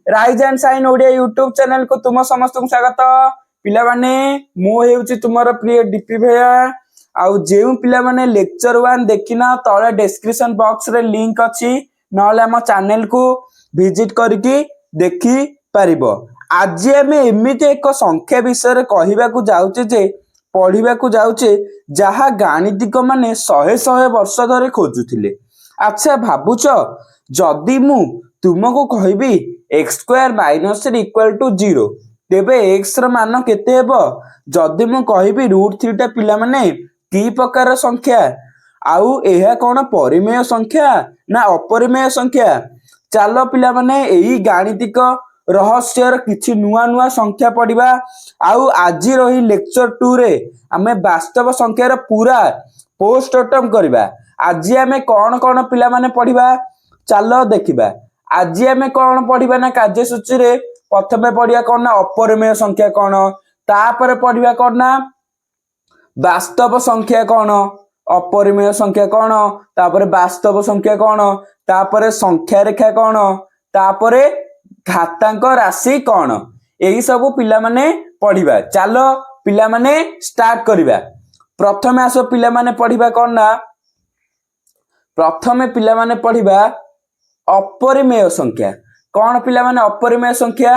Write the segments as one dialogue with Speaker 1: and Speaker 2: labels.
Speaker 1: Rise and shine Odia YouTube channel को तुम समस्त स्वागत। पिला माने मु हेउची तुमर प्रिय डीपी भैया। आउ जेउ पिला माने लेक्चर 1 देखिना तळे डिस्क्रिप्शन बॉक्स रे लिंक अछि, नले हम चैनल को विजिट करके देखि परिबो। आज हम एमिते एक संख्या विषय रे कहिबा को जाउचे जे पढिबा को जाउचे जहा गाणितिक माने 100 वर्ष धरे खोजुथिले। अच्छा भाबुच जदि मु तुमको कहबी x square minus equal to 0 तेबे x र मान केते हेबो? जदि मु कहबी √3 टा पिला माने की प्रकार संख्या आउ एहा कोन परिमेय संख्या ना अपरिमेय संख्या? चालो पिला माने एही गाणितिक रहस्यर किछि नुआ नुआ संख्या पढ़िबा। आउ आज रही लेक्चर 2 रे हमें वास्तव संख्या र पूरा पोस्टमार्टम करबा। आज हमें कौन कौन पिला माने पढ़िबा चलो देखिबा। आज हमें कौन पढ़िबा ना कार्यसूची रे प्रथमे पढ़िया कौन ना अपरिमेय संख्या कौन, तापर पढ़िबा कौन ना वास्तव संख्या कौन, अपरिमेय संख्या कौन, तापर वास्तव संख्या कौन, तापर संख्या रेखा कौन, तापर घातांक राशि कौन, यही सब पिला माने पढ़िबा। चलो पिला माने स्टार्ट करबा। प्रथमे आसो पिला माने पढ़िबा कौन ना, प्रथमे पिला माने पढ़िबा अपरिमेय संख्या। कौन पिला माने अपरिमेय संख्या?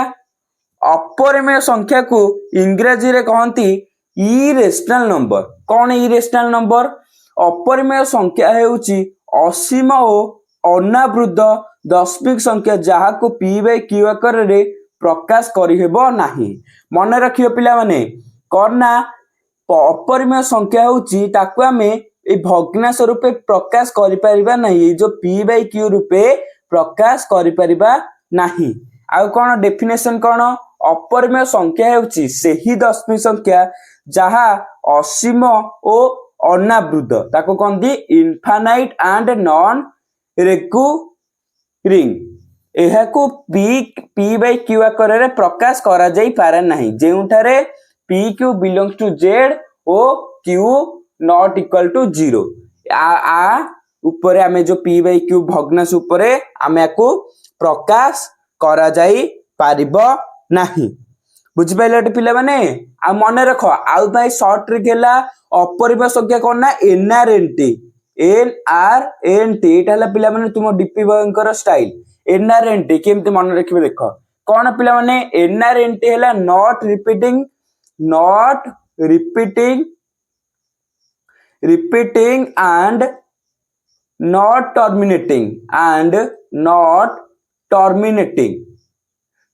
Speaker 1: अपरिमेय संख्या को इंग्रजी रे कहंती इरेशनल नंबर। कौन इरेशनल नंबर? अपरिमेय संख्या हेउची असीम और अनावृद्ध दशमिक संख्या जहा को p बाय q आकार रे प्रकाश करि हेबो नाही। मन रखियो पिला माने कौन ना अपरिमेय संख्या होची ताकू आमे ए भग्नांश रूपे प्रकाश करि परिबा नाही, जो p बाय q रूपे प्रकाश करि परिबा नाही। आउ कोन डेफिनेशन कोन? अपरिमेय संख्या हेउची सेही दशमिक संख्या जहा असीम ओ अनावृद्ध ताको कहंदी इनफाइनाइट एंड नॉन रिकरिंग। एहा को p बाय q आकार रे प्रकाश करा जाई पारे नाही, जेउठारे p q belongs to z ओ q नॉट इक्वल टू 0। आ ऊपर आमे जो p बाय q भग्नांश ऊपर आमे को प्रकाश करा जाई पारिबो नाही। बुझि पाइले पिला माने? आ मन रखो आउ भाई शॉर्ट ट्रिक हैला अपरिमेय संख्या कोन ना nrnt। nrnt एटा हला पिला माने तुम डीपी बॉयंकर स्टाइल। nrnt केमते मन रखिबे देखो। कोन पिला माने nrnt हैला not repeating and not terminating।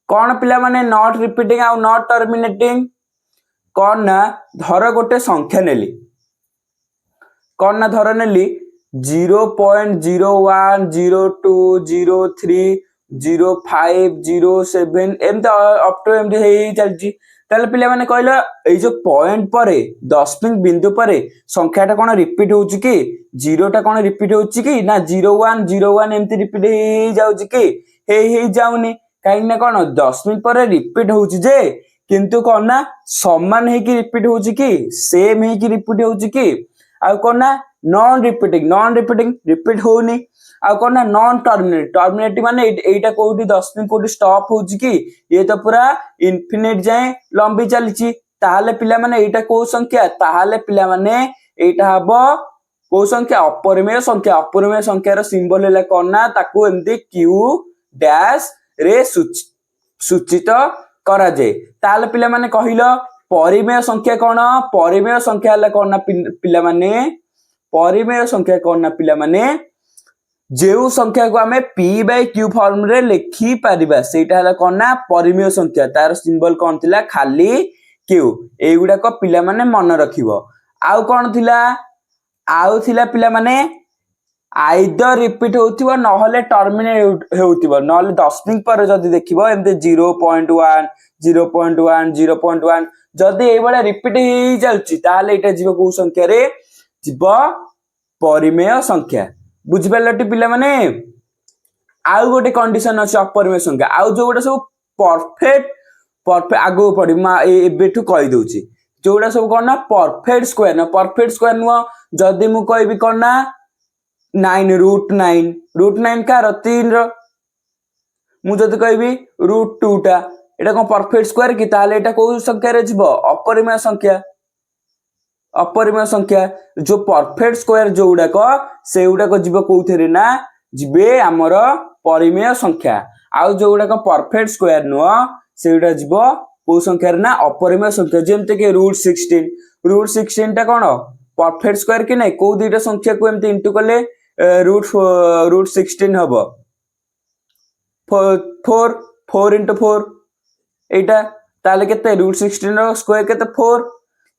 Speaker 1: कौन पिला माने नॉट रिपीटिंग आउ नॉट टर्मिनेटिंग? कौन ना धर गोटे संख्या नेली, कौन ना धर नेली 0.01 02 03 05 07 एम अप टू एम हे चलची। ताले पिला माने कहलो ए जो पॉइंट परे दशमिक बिंदु परे संख्याटा कोन रिपीट होउची कि? जीरोटा कोन रिपीट होउची कि ना 01 01 एमती रिपीट हे जाउची कि? हे जाउनी। काहे ना कोन दशमिक परे रिपीट होउची जे किंतु कोन ना समान हे कि रिपीट होउची कि? सेम हे कि रिपीट होउची कि? आ कोन ना नॉन रिपीटिंग रिपीट होउनी। आ कोन ना नॉन टर्मिनेटिंग माने एटा कोउटी दशमिक कोउटी स्टॉप होउची कि? ये तो पूरा इनफिनिट जाए लंबी चलीची। ताहाले पिला माने एटा को संख्या? ताहाले पिला माने एटा हबो को संख्या? अपरिमेय संख्या। अपरिमेय संख्या रो सिंबल हैला कोन ना ताकू एमती q डैश रे सूचित करा जाए। ताहाले पिला माने कहिलो परिमेय संख्या कोन? परिमेय संख्या हैला कोन ना पिला माने? परिमेय संख्या कोन ना पिला माने? जेउ संख्या को हमें p बाय q फॉर्म रे लिखि परिबा सेटा हला कोन ना परिमेय संख्या। तार सिंबल कोन थिला? खाली q। एगुडा को पिला माने मन रखिबो। आउ कोन थिला? आउ थिला पिला माने आइदर रिपीट होउथिबो नहले टर्मिनेट हेउथिबो। नहले दशमिक पर जदी देखिबो एमते 0.1 0.1 0.1 जदी ए बडा रिपीट हे चलची ताले एटा जीव को संख्या रे जीव परिमेय संख्या। बुझि पालटी पिला माने? आउ गोटे कंडीशन अछि अपरिमेय संख्या। आउ जो गोटे सब परफेक्ट आगो पड़ी मा एबेठु कहि दउची जोडा सब कोन ना परफेक्ट स्क्वायर ना। परफेक्ट स्क्वायर नुवा जदी मु कहबी कोन ना 9 √9 का 3 रो मु जदि कहबी √2 टा एटा कोन परफेक्ट स्क्वायर कि ताले एटा को संख्या रे जिवो अपरिमेय संख्या अपरिमेय संख्या जो परफेक्ट स्क्वायर जो गुडाक से गुडाक जीव कोउथेरे ना जिबे हमर परिमेय संख्या आउ जो गुडाक परफेक्ट स्क्वायर नुह से गुडा जीव को संख्या रे ना अपरिमेय संख्या जेमते के √16 टा कोन परफेक्ट स्क्वायर कि नै को दुईटा संख्या को एमते इनटू करले √16 हबो 4 into 4 एटा ताले केते √16 रो स्क्वायर केते 4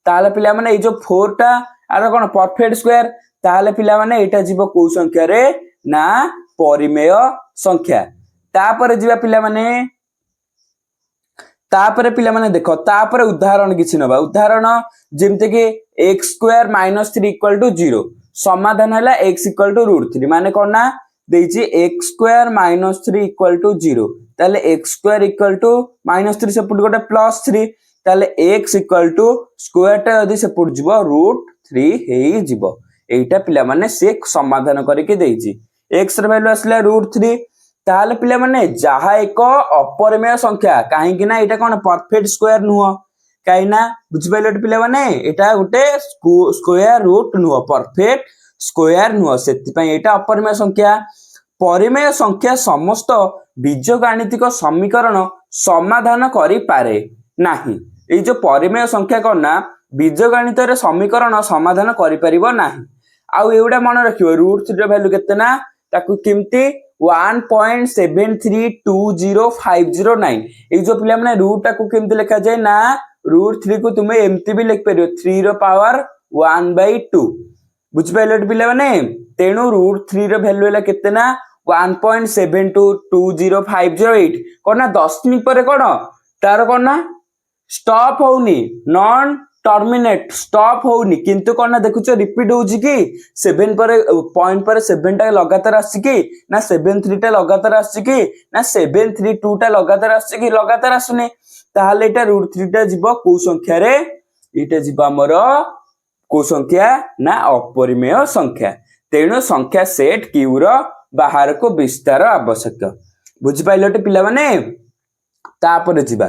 Speaker 1: ताले पिला माने ए जो 4 टा आरो कोन परफेक्ट स्क्वायर ताले पिला माने एटा जीव को संख्या रे ना परिमेय संख्या तापर जीवा पिला माने तापर पिला माने देखो तापर उदाहरण किछि नबा उदाहरण जेमते के x² - 3 = 0 समाधान हला x = √3 माने कोन ना देछि x² - 3 = 0 ताले x² = -3 से पुट गोटे +3 ताले x = स्क्वायर टा यदि से पुट जीवो √3 हेई जीवो एटा पिला माने से समाधान करके देछि x र वैल्यू असला √3 ताले पिला माने जहा एक अपरिमेय संख्या काहे कि ना एटा कोन परफेक्ट स्क्वायर नुह काहे ना बुझ पाइले पिला माने एटा गोटे स्क्वायर रूट नुह परफेक्ट स्क्वायर नुह सेति पय एटा अपरिमेय संख्या परिमेय संख्या समस्त बीजगणितिक समीकरण समाधान करि पारे नाही ए जो परिमेय संख्या कोना बीजगणित रे समीकरण समाधान करि परिबो नाही आउ एउडा मन रखिबो √3 रो वैल्यू केते ना ताकू किमती 1.7320509 ए जो पिला माने रूट टाकू किमती लिखा जाय ना √3 को तुमे एमती भी लिख परियो 3 रो पावर 1/2 बुझ पाइले पिला माने तेनु √3 रो वैल्यू हला केते ना 1.7220508 कोना दशमिक परे कोन तार कोना स्टॉप होउनी नॉन टर्मिनेट स्टॉप होउनी किंतु कोना देखुचो रिपीट होउची कि 7 पर पॉइंट पर 7 टा लगातार आसी कि ना 73 टा लगातार आसी कि ना 732 टा लगातार आसी कि लगातार आसुनी ताहाले एटा √3 टा जीवो को संख्या रे एटा जीवो हमर को संख्या ना अपरिमेय संख्या तेणु संख्या सेट क्यू रो बाहर को विस्तार आवश्यक बुझि पाइलटे पिला माने तापर जीवा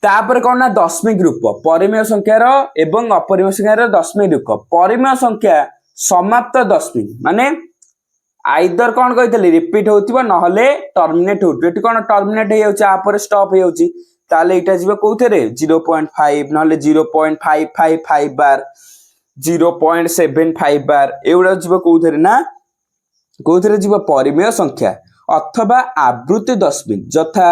Speaker 1: तापर कोन ना दशमिक रूप परिमेय संख्या रो एवं अपरिमेय संख्या रो दशमिक रूप परिमेय संख्या समाप्त दशमिक माने आइदर कोन कहितले रिपीट होतिबो नहले टर्मिनेट होतिबो एटी कोन टर्मिनेट हे होची आ पर स्टॉप हे होची ताले एटा जीवा कोथेरे 0.5 नहले 0.555 बार 0.75 बार एउडा जीवा कोथेरे ना कोथेरे जीवा परिमेय संख्या अथवा आवृत्ति दशमिक जथा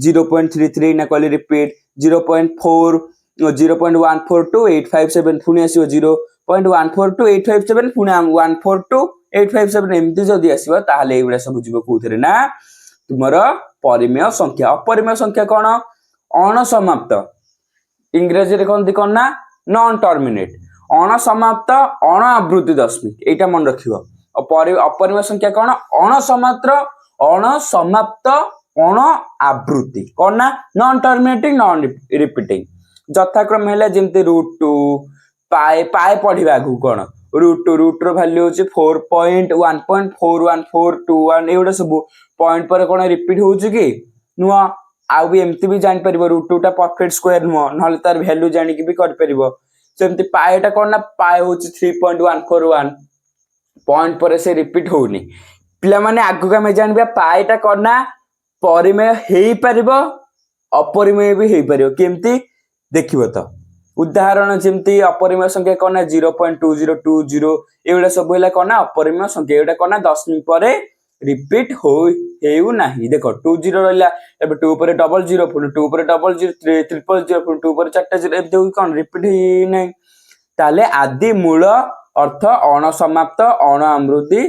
Speaker 1: 0.33 ना कहले रिपीट 0.4 0.142857 पुनी आसीबो 0.142857 पुनी 142857 एमती जदी आसीबो ताहाले एउडा सब जीव कोथेरे ना तुमरो परिमेय संख्या अपरिमेय संख्या कोन अणसमाप्त इंग्रजी रे कोन ना नॉन टर्मिनेट अणसमाप्त अणआवृत्ति दशमिक एटा मन रखिबो अपरिमेय संख्या कोन अणसमाप्त अणआवृत्ति कोन ना नॉन टर्मिनेटिंग नॉन रिपीटिंग यथाक्रम हेला जेमते √2 पाए पढिबा गु कोन √2 रो वैल्यू होची 4.1.41421 एउडा सब पॉइंट पर कोन रिपीट होची कि नुवा आ भी एमती भी जानि परिबो √2 टा परफेक्ट स्क्वायर नुवा नहले तार वैल्यू जानि कि भी कर परिबो सेमती पाएटा कोन ना पाए होची 3.141 पॉइंट पर से रिपीट होनी पिला माने आगु का में जानबा पाएटा कोन ना परिमेय हेई परिबो अपरिमेय भी हेई परिबो केमती देखिबो त उदाहरण जेमती अपरिमेय संख्या कोन ना 0.2020 एउडा सब होला कोन ना अपरिमेय संख्या एउडा कोन ना दशमिक परे रिपीट हेउ नाही देखो 20 रहला एबे 2 परे डबल 0 पुनी 2 परे डबल 0 ट्रिपल 0 पुनी 2 परे चारटा 0 एबे कोन रिपीट हे नाही ताले आदि मूल अर्थ अणसमाप्त अणआवृत्ति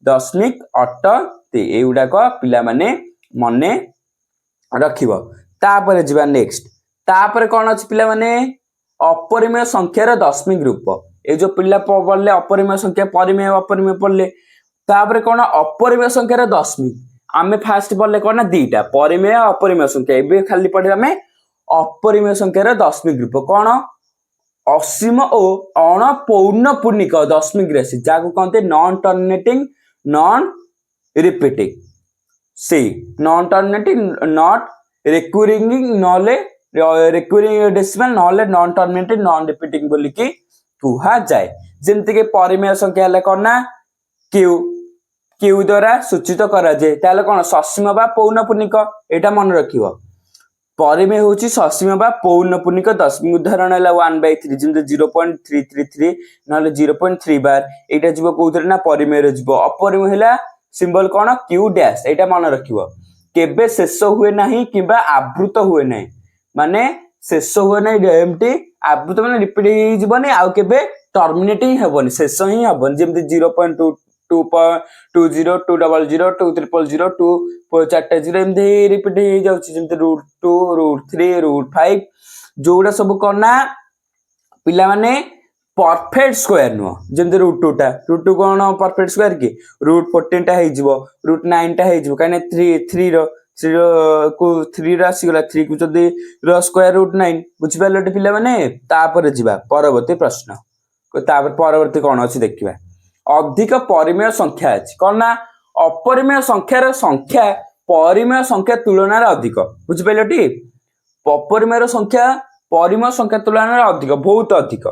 Speaker 1: दशमिक अटते एउडा को पिला माने मने रखिबो तापर जीवा नेक्स्ट तापर कोन अछि पिला माने अपरिमेय संख्या रो दशमिक रूप ए जो पिला पड़ले अपरिमेय संख्या परिमेय अपरिमेय पड़ले तापर कोन अपरिमेय संख्या रो दशमिक आमे फास्ट पड़ले कोन ना दीटा परिमेय अपरिमेय संख्या एबे खाली पढिबा में अपरिमेय संख्या रो दशमिक रूप कोन असीम ओ अणपौर्णपूर्णिक दशमिक राशि जाको कहते नॉन टर्मिनेटिंग नॉन रिपीटिंग सी नॉन टर्मिनेटिंग नॉट रिक्यूरिंग नॉले रिक्यूरिंग डेसिमल नॉले नॉन टर्मिनेटिंग नॉन रिपीटिंग बोली कि कुहा जाए जेमति के परिमेय संख्या हला कोन ना क्यू क्यू द्वारा सूचित करा जाए ताले कोन ससीम बा पौनपुनिक एटा मन रखिबो परिमेय होची ससीम बा पौनपुनिक दशमिक उदाहरण हला 1/3 जेमति 0.333 नले 0.3 बार एटा जीवो कोउथरे ना परिमेय रे जीवो अपरिमेय हला सिंबल कोन क्यू डैश एटा मन रखिबो केबे शेष हुए नाही किबा आवृत हुए नाही माने शेष हुए नाही एमटी आवृत माने रिपीट ही जीवनी आ केबे टर्मिनेटिंग हेबनी शेष ही हेबनी जेमति 0.2 2.20 200 2300 2 चारटा 0 एमती रिपीट हो जाउची जेमति √2 √3 √5 जोडा सब करना पिला माने परफेक्ट स्क्वायर नो जेमति √2 टा √2 कोन परफेक्ट स्क्वायर की √14 टा हे जिवो √9 टा हे जिवो काने 3 रो 3 को 3 रा सिगला 3 को जदी रो स्क्वायर √9 बुझि पालटे पिला माने तापर जिबा परवर्ती प्रश्न को तापर परवर्ती कोन अछि देखिबा अधिक परिमेय संख्या अछि कोन ना अपरिमेय संख्यार संख्या परिमेय संख्या तुलना रे अधिक बुझि पालटी अपरिमेय संख्या परिमेय संख्या तुलना रे अधिक बहुत अधिक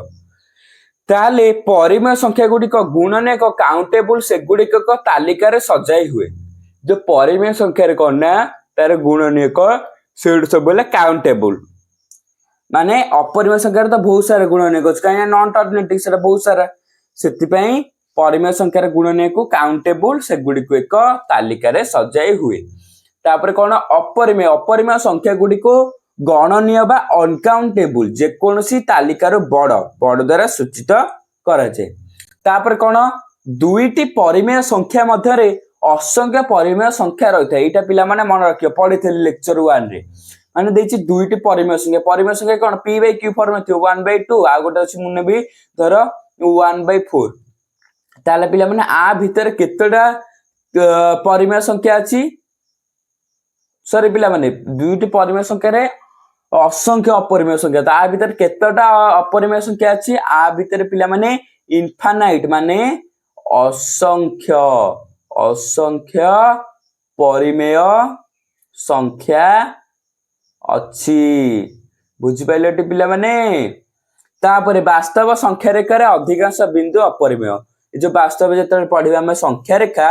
Speaker 1: ताले परिमेय संख्या गुड़िक गुणन एक काउंटेबल से गुड़िक तालिका रे सजाई हुए जो परिमेय संख्या रे कोन ना तार गुणन एक से सब बोले काउंटेबल माने अपरिमेय संख्या रे तो बहुत सारा गुणन एक काया नॉन टर्मिनेटिंग से बहुत सारा सेति पई परिमेय संख्या रे गुणन एक काउंटेबल से गुड़िक एक तालिका रे सजाई हुए तापर कोन अपरिमेय अपरिमेय संख्या गुड़िक गणनीय बा अनकाउंटेबल जे कोनसी तालिकार बड़ बड़ द्वारा सूचित करा जाय तापर कोन दुईटी परिमेय संख्या मध्य रे असंख्य परिमेय संख्या रहिता एटा पिला माने मन रखियो पढिथे लेक्चर 1 रे माने देछि दुईटी परिमेय संख्या कोन p / q फॉर्म थियो 1/2 आ गोटे अछि मुने भी धर 1/4 ताले पिला माने आ भीतर केतडा परिमेय संख्या अछि सॉरी पिला माने दुईटी परिमेय संख्या रे असंख्य अपरिमेय संख्या ता भीतर केतटा अपरिमेय संख्या अछि आ भीतर पिला माने इनफाइनाइट माने असंख्य असंख्य परिमेय संख्या अछि बुझि पाइलटी पिला माने तापरे वास्तव संख्या रेखा रे अधिकांश बिंदु अपरिमेय ए जो वास्तव जेतले पढिबा हम संख्या रेखा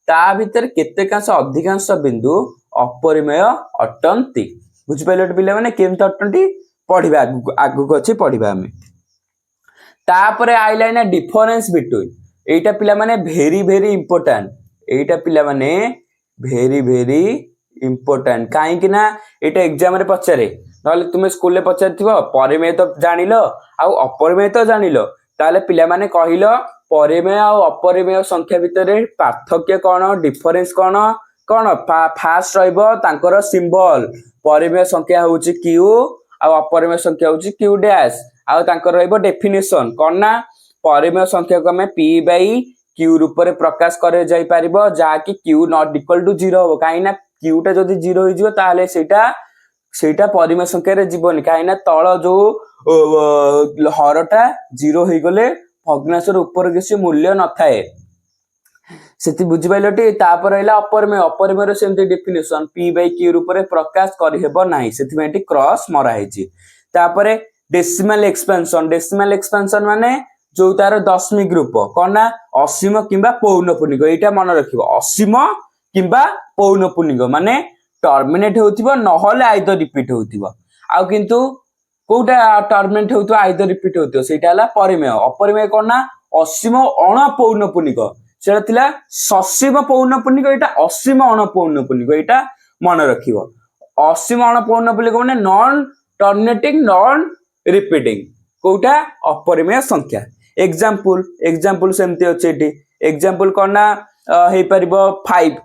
Speaker 1: ता भीतर केतेकांश अधिकांश बिंदु अपरिमेय अटंती बुझि पाइलट पिला माने केमत अटंती पढिबा आगु को अछि पढिबा हम तापरे आइलाइना डिफरेंस बिटवीन एटा पिला माने वेरी वेरी इंपोर्टेंट एटा पिला माने वेरी इंपोर्टेंट काहे कि ना एटा एग्जाम रे पचारे नले तुमे स्कूल रे पचारथिबो परिमेय तो जानिलो आ अपरिमेय तो जानिलो ताले पिला माने कहिलो परिमेय आ अपरिमेय संख्या भितरे पार्थक्य कोन डिफरेंस कोन कोन फास्ट रहइबो तांकर सिंबल परिमेय संख्या होउची q आ अपरिमेय संख्या होउची q डैश आ तांकर रहइबो डेफिनेशन कोन ना परिमेय संख्या को हमें p/q रूप रे प्रकाश करे जाई परिबो जा कि q नॉट इक्वल टू 0 हो काई ना q टा जदी 0 होई जिवो ताले सेटा परिमेय संख्या रे जीवनी काई ना तळ जो हरटा 0 होई गले भग्नांश रे ऊपर किसी मूल्य न थाए सेति बुझि पाइलटी तापर रहला अपरिमेय अपरिमेय रे सेमति डेफिनेशन p/q रूप रे प्रकाश करि हेबो नाही सेति मेटी क्रॉस मरा हेची तापर डेसिमल एक्सपेंशन माने जो तार दशमिक रूप कोन ना असीम किबा पौनपुनिक एटा मन रखिबो असीम किबा पौनपुनिक माने टर्मिनेट होतिबो नहले आइदर रिपीट होतिबो आ किंतु कोटा टर्मिनेट होतो आइदर रिपीट होतो सेटा हला परिमेय अपरिमेय कोन ना असीम अणपौनपुनिक सेटा थिला ससीम पौनपुनिक एटा असीम अणपौनपुनिक एटा मन रखिबो असीम अणपौनपुनिक माने नॉन टर्मिनेटिंग नॉन रिपीटिंग कोटा अपरिमेय संख्या एग्जांपल सेमते अछि एटी एग्जांपल कोना हे परिबो 5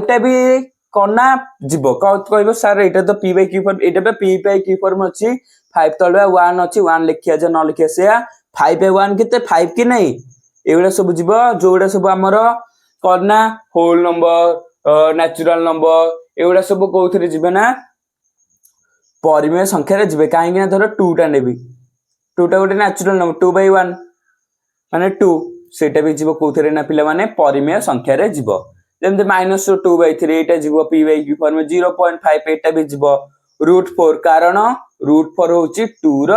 Speaker 1: टा भी कोना जीवो कहबो सर एटा तो p/q फॉर्म एटा पे p/q फॉर्म अछि 5 तळवा 1 अछि 1 लिखिया जे न लिखिया से 5/1 केते 5 कि नै एवडा सब जीवो जोडा सब हमर कोना होल नंबर नेचुरल नंबर एवडा सब कोथरे जीवे ना परिमेय संख्या रे जीवे काहे कि धर 2 टा नेबी 2 टा गोटे नेचुरल नंबर 2/1 माने 2 सेटा भी जीवो कोथरे ना पिला माने परिमेय संख्या रे जीवो ଯେମିତି -2/3 ଏଇଟା ଯିବ p/q ଫର୍ମ 0.5 ଏଇଟା ବି ଯିବ √4 କାରଣ √4 ହଉଛି 2 ର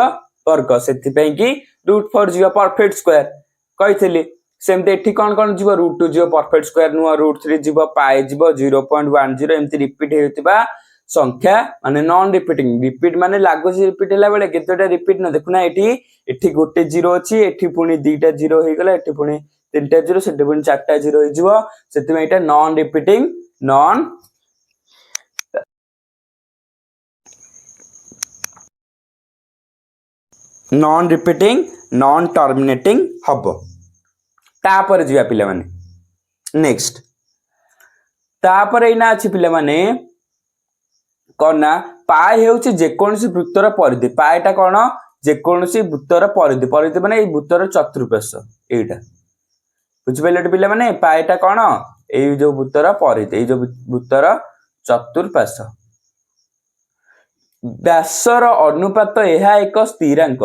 Speaker 1: ବର୍ଗ ସେଥିପାଇଁ କି √4 ଯିବ ପରଫେକ୍ଟ ସ୍କ୍ୱାର କହିଥିଲି। ସେମିତି ଏଠି କଣ ଯିବ √2 ଯିବ ପରଫେକ୍ଟ ସ୍କ୍ୱାର ନୁହଁ √3 ଯିବ ପାଇ ଯିବ 0.10 ଏମିତି ରିପିଟ୍ ହେଉଥିବା ସଂଖ୍ୟା ମାନେ ନନ୍ ରିପିଟ୍ ମାନେ ଲାଗୁଛି ରିପିଟ୍ ହେଲା ବେଳେ କିନ୍ତୁ ଏଟା ରିପିଟ୍ ନ ଦେଖୁନା ଏଠି ଗୋଟେ 0 ଅଛି ଏଠି ପୁଣି ଦିଟା 0 ହେଇଗଲା ଏଠି ପୁଣି ତିନିଟା 0 ସେଠି ପୁଣି ଚାରିଟା 0 ହେଇଯିବ ସେଥିପାଇଁ ଏଟା ନନ୍ ରିପିଟିଂ ନନ୍ ଟର୍ମିନେଟିଂ ହବ। तापर जिया पिले माने नेक्स्ट तापर एना अछि पिले माने कोना पाए हेउची जे कोनसी वृत्तर परिधि पाएटा कोन जे कोनसी वृत्तर परिधि माने ए वृत्तर चतुर्पार्श्व एटा बुझ पइले पिले माने पाएटा कोन ए जो वृत्तर परिधि ए जो वृत्तर चतुर्पार्श्व व्यासर अनुपात एहा एक स्थिरांक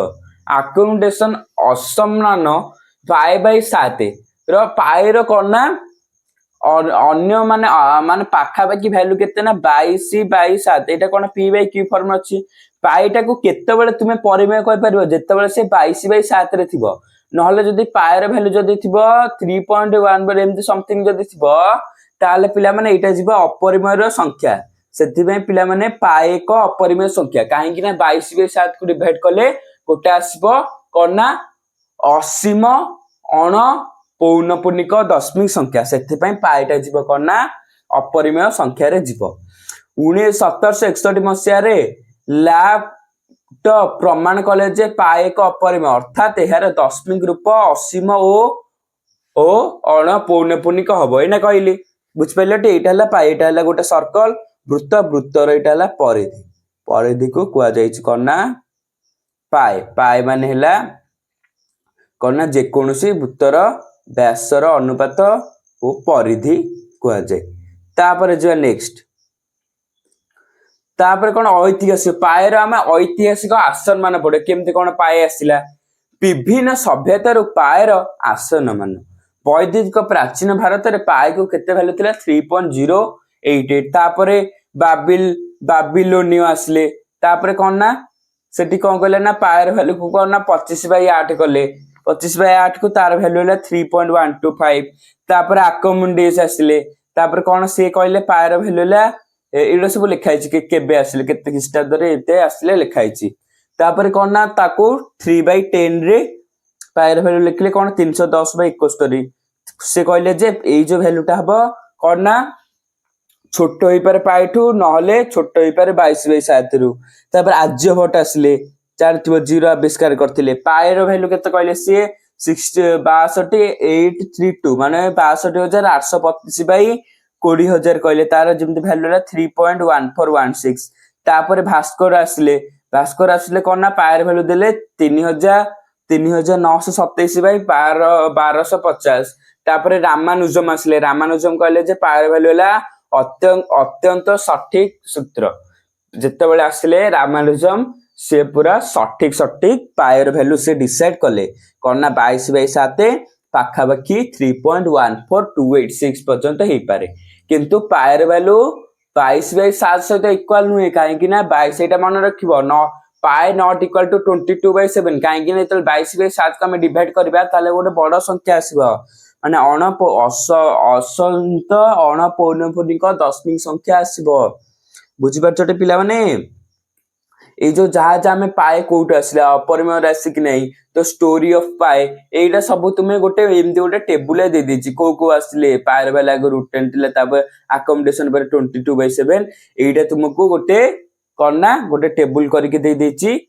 Speaker 1: अकोमोडेशन असमान π/7 ର ପାଏ ର କନା ଅନ୍ୟ ମାନେ ପାଖାପାଖି ଭ୍ୟାଲୁ କେତେ ନା 22/7 ଏଟା କଣ p/q ଫର୍ମ ଅଛି ପାଇଟାକୁ କେତେବେଳେ ତୁମେ ପରିମେୟ କରିପାରିବ ଯେତେବେଳେ ସେ 22/7 ରେ ଥିବ ନହେଲେ ଯଦି ପାଏ ର ଭ୍ୟାଲୁ ଯଦି ଥିବ 3.1 ଏମିତି ସମଥିଙ୍ଗ ଯଦି ଥିବ ତାହେଲେ ପିଲାମାନେ ଏଇଟା ଯିବ ଅପରିମେୟ ର ସଂଖ୍ୟା ସେଥିପାଇଁ ପିଲାମାନେ ପାଏ ଏକ ଅପରିମେୟ ସଂଖ୍ୟା କାହିଁକି ନା 22/7 କୁ ଡିଭାଇଡ କଲେ ଗୋଟେ ଆସିବ କନା असीम अण पौनपुनिक दशमिक संख्या से पाएटा जीव कना अपरिमेय संख्या रे जीव 1761 मसीह लैब प्रमाण कले जे पाए एक अपरिमेय अर्थात यार दशमिक रूप असीम ओ अण पौनपुनिक हम ये कहली बुझिपारे यहाँ पाएटा गोटे सर्कल वृत्तर यहाँ परिधि परिधि को कहुना पाए पाए मान कना जेकोसी वृत्तर व्यासर अनुपात ओ परिधि कह जाए जो नेक्स्ट तापर कौन ऐतिहासिक पाए आम ऐतिहासिक आसन मान पड़े केमती कौन पाए आसला विभिन्न सभ्यतार पाएर आसन मान वैदिक प्राचीन भारत में पाए को केते वैल्यू थिला 3.088 तापरे बाबिलोनियो आसले तापरे कौन ना सेठी कौन कहले ना पाएर वैल्यू को कौन ना 25/8 कले 25/8 को तार वैल्यू है 3.125 तापर आकोमुंडेस आसले तापर कौन से कहले पाएर वैल्यू है एडा सब लिखाई कि केबे आसले केते ख्रीष्टाब्द रे एते आसले लिखाई तापर कौन ना ताको 3/10 रे पाएर वैल्यू लिखले कौन 310/71 से कहले जे ए जो वैल्यूटा हबो कौन ना छोट होई पारे पाइठू नहले छोट होई पारे 22/7 रु तापर आज्यभट्ट आसले चार जीरो आविष्कार करथिले पाएर वैल्यू केते कहले से 62832 माने 62825/20,000 कहले तार जेमति वैल्यू है 3.1416 तापर भास्कर आसले कोन ना पाएर वैल्यू देले 3927/1250 तापर रामानुजम आसले रामानुजम कहले जे पाएर वैल्यू है अत्यंत सठिक सूत्र जेते बेले आसले रामानुजम से पूरा सठिक पाएर वैल्यू से डिसाइड कले करना 22/7 पाखापाखि 3.14286 पर्यंत हो पारे किंतु पाएर वैल्यू 22/7 सहित इक्वल नुहे कहीं 22 एटा मन रखिबो न पाए नॉट इक्वल टू 22/7 कहीं 22/7 को हम डिवाइड करबा ताले गोटे बड़ संख्या आसीबो माने असंत अण पौनपुनिक दशमिक संख्या आसीबो बुझी पारछटे पिला माने ए जो जहाँ जहाँ में पाए कोट आसला अपरिमेय राशि कि नहीं तो स्टोरी ऑफ पाए एटा सब तुम्हें गोटे एमती गोटे टेबुल दे देछि को आसले पाएर वाला को रूट 10 थिला तापर अकोमोडेशन पर 22/7 एटा तुमको गोटे करना गोटे टेबुल करके दे देछि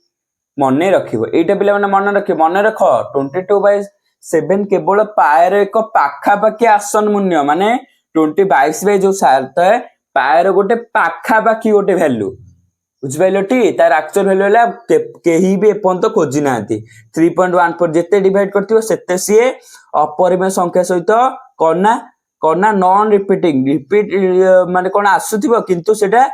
Speaker 1: मने रखिबो एटा पिला माने मन रख 22/7 केवल पाएर एक पाखा पाखी आसन मूल्य माने 22 जो 7 है पाएर गोटे पाखा पाखी गोटे वैल्यू बुझिपाइल टी तार एक्चुअल वैल्यू है केही भी एपंत खोजी नांती 3.14 जेते डिवाइड करथिबो सेते सी अपरिमेय संख्या सहित करना नॉन रिपीटिंग रिपीट माने कोन आसुथिबो किंतु सेटा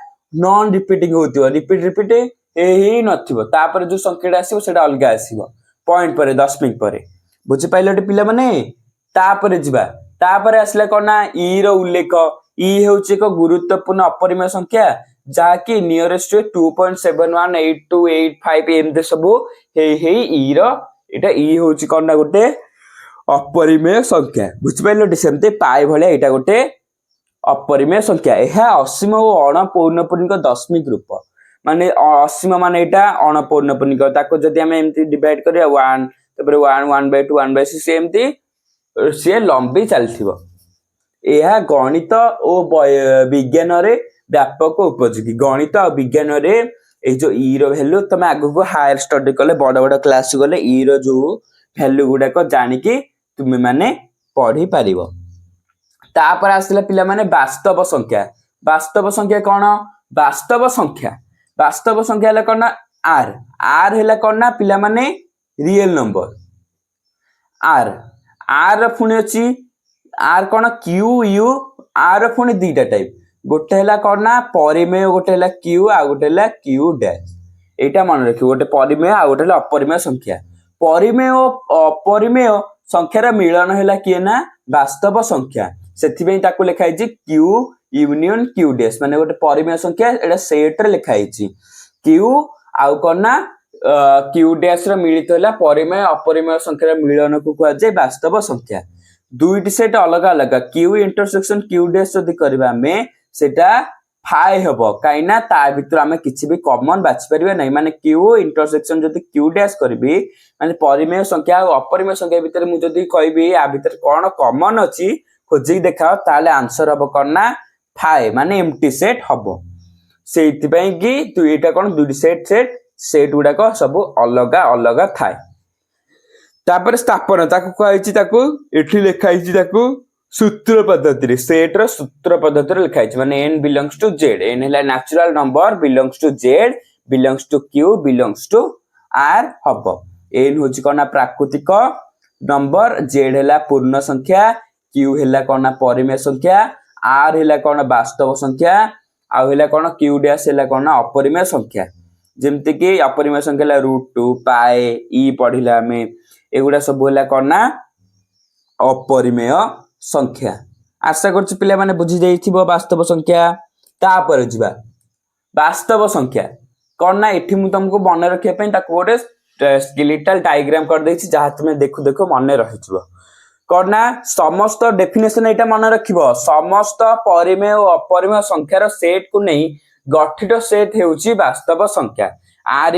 Speaker 1: नॉन रिपीटिंग होतिबो रिपीट ही नथिबो तापर जो संख्याटा आसीबो सेटा अलगा आसीबो पॉइंट परे दशमिक परे बुझिपाइल टी पिला माने तापर जिबा तापर आसला कौन ना इ रो उल्लेख इ हेउची एक गुरुत्वपूर्ण अपरिमेय संख्या जाकि नियरेस्ट 2.718285 एमते सब हे इ रो एटा इ होची कौन ना गोटे अपरिमेय संख्या बुझिपाइलो सेमते पाए भले एटा गोटे अपरिमेय संख्या यह असीम और अणपौर्णपूर्णिक दशमिक रूप माने असीम माने एटा अणपौर्णपूर्णिक ताको जदि हम एमती डिवाइड करिया 1 तपर 1/2 1/6 एमती से लंबी चलथिबो यह गणित और विज्ञान रे व्यापक उपयोगी गणित और विज्ञान रे ए जो इ रो वैल्यू तमे आगु को हायर स्टडी कले बड़ बड़ क्लास गले इ रो जो वैल्यू गुडा को जानि कि तुमे माने पढ़ी पारिबो तापर आसला पिला माने वास्तव संख्या कौन वास्तव संख्या हला कौन आर आर हला कौन ना पिला माने रियल नंबर आर पुणी अच्छी आर कौन क्यू यू आर पुणी दीटा टाइप गोटे हला कौन ना परिमेय गोटे हला क्यू आ गोटे हला क्यू डैश एटा मन रखियो गोटे परिमेय आ गोटे हला अपरिमेय संख्या परिमेय और अपरिमेय संख्यार मिलन हला किए ना वास्तव संख्या सेथिबे ताकू लिखा है क्यू यूनियन क्यू डैश माने गोटे परिमेय संख्या एटा सेट रे लिखा है क्यू आउ कौन ना क्यू डैश रो मिलित होला परिमेय अपरिमेय संख्यार मिलन को कहै जे वास्तव संख्या दुईटी सेट अलग अलग क्यू इंटरसेक्शन क्यू डैश जदि करबा हमें सेटा फाइ हबो काइना ता भितर हमें किछि भी कॉमन बाछि परिबे नै माने क्यू इंटरसेक्शन जदि क्यू डैश करबी माने परिमेय संख्या और अपरिमेय संख्या भितर मु जदि कहबी आ भितर कोन कॉमन अछि खोजि देखाओ ताले आंसर हबो करना फाइ माने एम्प्टी सेट हबो सेति पई कि तू एटा कोन दुईटी सेट गुडा को सब अलग अलग थाए तापर स्थापन ताकू कहैछि ताकू एठी लिखाइछि ताकू सूत्र पद्धति रे सेट रो सूत्र पद्धति रे लिखाइछि माने n belongs to z n हला natural number belongs to z belongs to q belongs to r हबो n होछि कोना प्राकृतिक नंबर z हला पूर्ण संख्या q हला कोना परिमेय संख्या r हला कोना वास्तव संख्या आ हला कोना q डैश हला कोना अपरिमेय संख्या जेमति कि अपरिमेय संख्या हला √2 पाए ई पढिला हमें एगुडा सब हला कोना अपरिमेय संख्या आशा करछु पिला माने बुझी जाइथिबो वास्तव संख्या तापर जिबा वास्तव संख्या कोन ना एठी मु तुमको मन रखिया पई ताको गोटे स्केलेटल डायग्राम कर देछि जहा तुमे देखु देखु मन रहिथिबो कोन ना समस्त डेफिनेशन एटा मन रखिबो समस्त परिमेय और अपरिमेय संख्यार सेट को नै गठित सेट हेउची वास्तव संख्या r =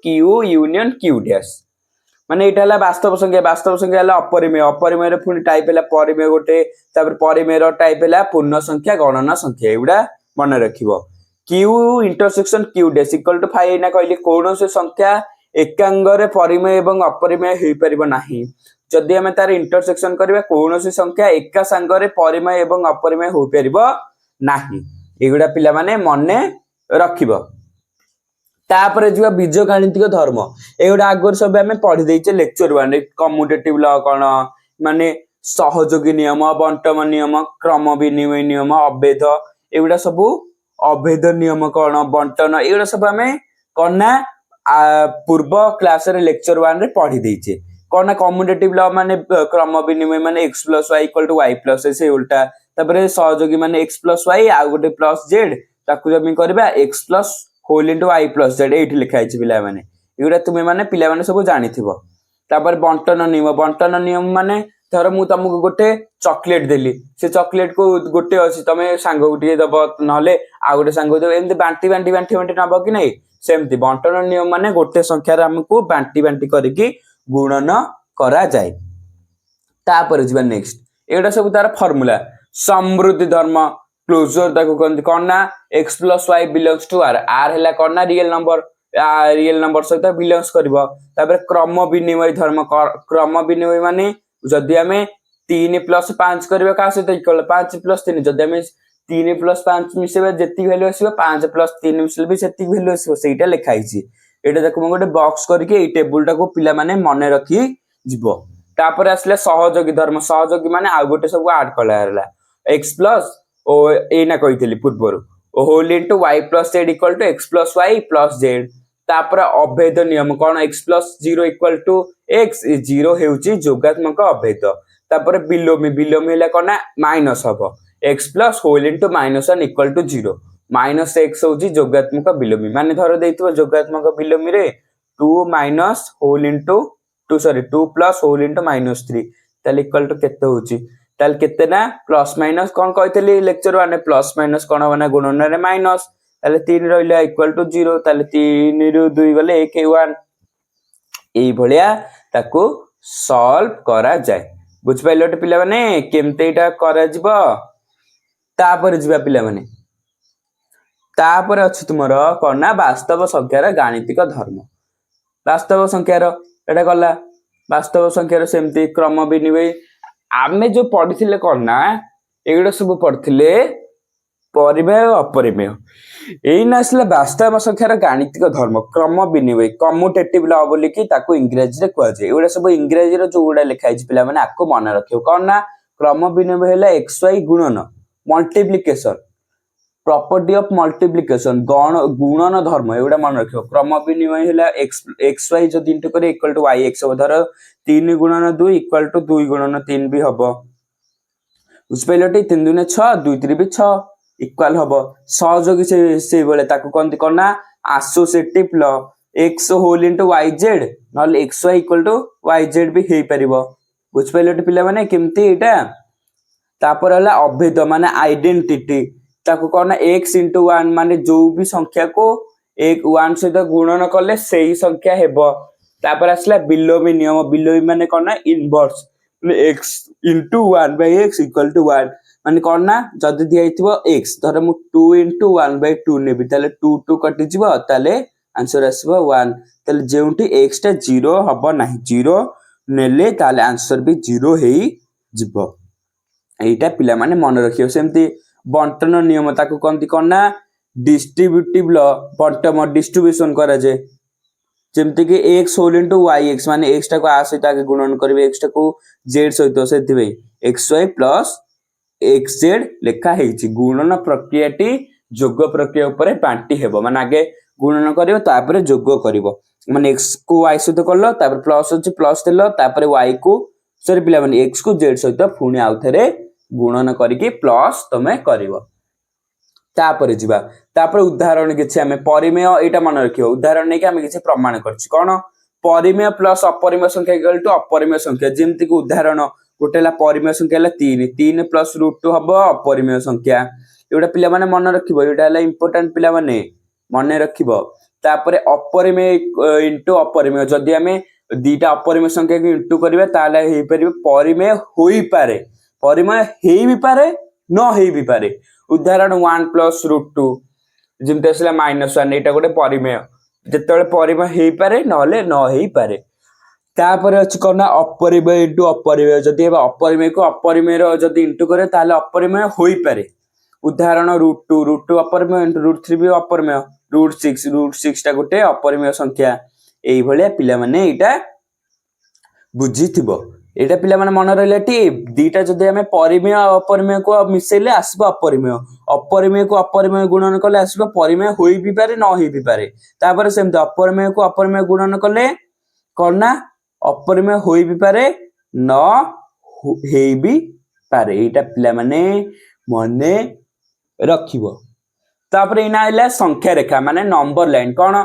Speaker 1: q union q dash माने एटा हला वास्तव संख्या हला अपरिमेय रे पुनी टाइप हला परिमेय गोटे तापर परिमेय रो टाइप हला पूर्ण संख्या गणना संख्या एउडा मन रखिबो q इंटरसेक्शन q डैश = 5 ना कहली कोन से संख्या एकांग रे परिमेय एवं अपरिमेय हेइ परिबो नाही जदि हमें तार इंटरसेक्शन करबा कोन से संख्या एका संग रे परिमेय एवं अपरिमेय होई परिबो नाही एगुडा पिला माने मने रखिबो तापर जिवा बीजगणितिक धर्म एगुडा आगर सब हमें पढि दैछे लेक्चर 1 रे कम्युटेटिव लॉ कोन माने सहयोगी नियम बंटन नियम क्रम विनिमय नियम अभेद एगुडा सब अभेद नियम कोन बंटन एगुडा सब हमें कोना पूर्व क्लास रे लेक्चर 1 रे पढि दैछे कोन कम्युटेटिव लॉ माने क्रम विनिमय माने x + y = y + से उल्टा तापर सहयोगी माने x + y आ गोटे +z ताकू जब करबा x + whole into y + z एठी लिखा है पिला माने एगुडा तुमे माने पिला माने सब जानिथिबो तापर बंटन नियम माने धर मु तुमको गोटे चॉकलेट देली से चॉकलेट को गोटे अछि तमे सांग गुटिए दबो नहले आ गोटे सांग दबो एमते बांटी नबो कि नै सेमति बंटन नियम माने गोटे संख्या रे हमको बांटी करिकि गुणन करा जाय तापर जिबा नेक्स्ट एगुडा सब तार फार्मूला समृद्धि धर्म क्लोजर ताको कोन ना x + y belongs to r r हला कोन ना रियल नंबर सहित बिलोंग्स करबो तापर क्रम विनिमय धर्म क्रम विनिमय माने जदि हमें 3 + 5 करबा का सहित इक्वल 5 + 3 जदि हमें 3 + 5 मिसेबा जेति वैल्यू आसीबो 5 + 3 मिसले भी सेति वैल्यू आसीबो सेटा लिखा हिची एटा देखो म गोटे बॉक्स करके ए टेबल टा को पिला माने मने रखी जिवो तापर आसले सहयोगी धर्म सहयोगी माने आ गोटे सब ऐड कला हला x + ओ ए ना कहितली पूर्वरु whole into y + z = x + y + z तापर अभेद नियम कोन x + 0 = x 0 हेउची जोगात्मक अभेद तापर बिलोमी बिलोमी हेला कोन ना माइनस हबो x plus whole into -1 equal to 0 minus x होची जोगात्मक बिलोमी माने धर देइतबो जोगात्मक बिलोमी रे 2 minus whole into 2 plus whole into -3 ताले इक्वल टू केते होची ताले केते ना प्लस माइनस कोन कहतली लेक्चर 1 में प्लस माइनस कोन बना गुणन रे माइनस ताले 3 रहिला इक्वल टू 0 ताले 3 रु 2 गले 1 1 एई भलिया ताकू सॉल्व करा जाय बुझ पाइलोटे पिला माने केमते इटा करा जिवो तापर जिबा पिला माने तापर अछि तुमर कोन ना वास्तव संख्यार गाणितिक धर्म वास्तव संख्यार एटा गला वास्तव संख्यार सेमती क्रम विनिमय आमे जो पढिथिले कोन ना एगुडा सब पढिथिले परिमेय अपरिमेय एई नसले वास्तव संख्यार गाणितिक धर्म क्रम विनिमय कम्युटेटिव लॉ बोली कि ताको इंग्रजी रे कहै छै एगुडा सब इंग्रजी रे जो गुडा लिखाइ छै पिला माने आको मन रखियो कोन ना क्रम विनिमय हैला xy गुणन मल्टीप्लिकेशन प्रॉपर्टी ऑफ मल्टीप्लिकेशन गुणन धर्म एगुडा मन रखियो क्रम विनिमय हैला xy जदि इंटू करे इक्वल टू yx हो धर 3 गुणन 2 इक्वल टू 2 गुणन 3 भी हबो उस पहलेटी 3 दुने 6 2 3 भी 6 इक्वल हबो सहयोगी से बोले ताको कोनती करना associative law x whole into yz नल xy इक्वल टू yz भी हेई परिबो बुझ पहलेटी पिला माने केमती एटा तापर हला अभेद माने आइडेंटिटी ताको करना x इनटू 1 माने जो भी संख्या को 1 सहित गुणन करले सेही संख्या हेबो तापर आसला बिलोमी नियम बिलोमी माने करना inverse x into 1 by x equal to 1 माने करना जदी दियाइथिबो x धर मु 2 इनटू 1 बाय 2 नेबी ताले 2 2 कटि जिवो ताले आंसर आसीबो 1 ताले जेउंटी x टा 0 हबो नाही 0 नेले ताले आंसर भी 0 हेई जिवो एटा पिला माने मन रखियो सेमती बंटन नियम ताको कोनती करना डिस्ट्रीब्यूटिव लॉ बंटम डिस्ट्रीब्यूशन करा जे जेमते कि x होल इनटू yx माने x टा को आ सहित आगे गुणन करबे x टा को z सहित सेति बे xy प्लस xz लेखा हेछि गुणन प्रक्रियाटी जोग प्रक्रिया ऊपर बांटी हेबो माने आगे गुणन करियो तापर जोग करिवो माने x को y सहित करलो तापर प्लस अछि प्लस देलो तापर y को सॉरी पिला माने x को z सहित पुणी आउथरे गुणन करिके प्लस तमे करिवो तापर जिबा तापर उदाहरण किछि हमें परिमेय एटा मन रखियो उदाहरण नै कि हमें किछि प्रमाण करछि कोन परिमेय प्लस अपरिमेय संख्या इक्वल टू अपरिमेय संख्या जेमति कि उदाहरण गोटेला परिमेय संख्या हला 3 3 प्लस √2 हबो अपरिमेय संख्या एटा पिला माने मन रखिबो एटा हला इंपोर्टेंट पिला माने मन रखिबो तापर अपरिमेय इनटू अपरिमेय जदि हमें दीटा अपरिमेय संख्या के इनटू करबे ताले हेई परिबे परिमेय होई पारे परिमेय हेई भी पारे न हेई भी पारे उदाहरण 1 प्लस √2 जेमते असला -1 एटा गोटे परिमेय जेतले परिमेय हेई पारे नले न हेई पारे तापर अछि कोना अपरिमेय इनटू अपरिमेय जदि एबा अपरिमेय को अपरिमेय रो जदि इनटू करे ताले अपरिमेय होई पारे उदाहरण √2 अपरिमेय इनटू √3 भी अपरिमेय √6 टा गोटे अपरिमेय संख्या एई भले पिला माने एटा बुझिथिबो एटा पिला माने मन रहलेटी दीटा जदि हमें परिमेय अपरिमेय को मिसेले आसबो अपरिमेय को अपरिमेय गुणन करले आसबो परिमेय होई भी पारे न होई भी पारे तापर सेमते अपरिमेय को अपरिमेय गुणन करले करना अपरिमेय होई भी पारे न हेई भी पारे एटा पिला माने मने रखिबो तापर इना आइला संख्या रेखा माने नंबर लाइन कोन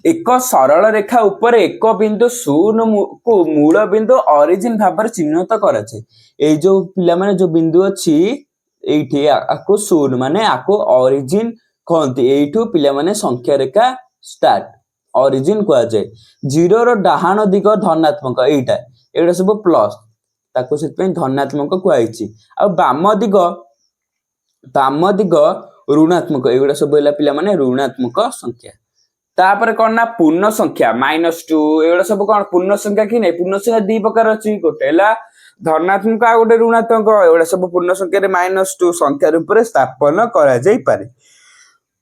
Speaker 1: एक सरल रेखा ऊपर एक बिंदु शून्य को मूल बिंदु ओरिजिन भाबर चिन्हित करा छे ए जो पिला माने जो बिंदु अछि एठी आको शून्य माने आको ओरिजिन कहंती एठू पिला माने संख्या रेखा स्टार्ट ओरिजिन को जाय 0 रो डाहाण दिग धनात्मक एटा सब प्लस ताको सेत पे धनात्मक को आइछि आ बाम दिग ऋणात्मक एगुडा सब बेला पिला माने ऋणात्मक संख्या तापर कोन ना पूर्ण संख्या -2 एगुडा सब कोन पूर्ण संख्या कि नै पूर्ण संख्या दी प्रकार अछि गोटेला धनात्मक आ गोटे ऋणात्मक एगुडा सब पूर्ण संख्या रे -2 संख्या रूप स्थापन करा जाई पारे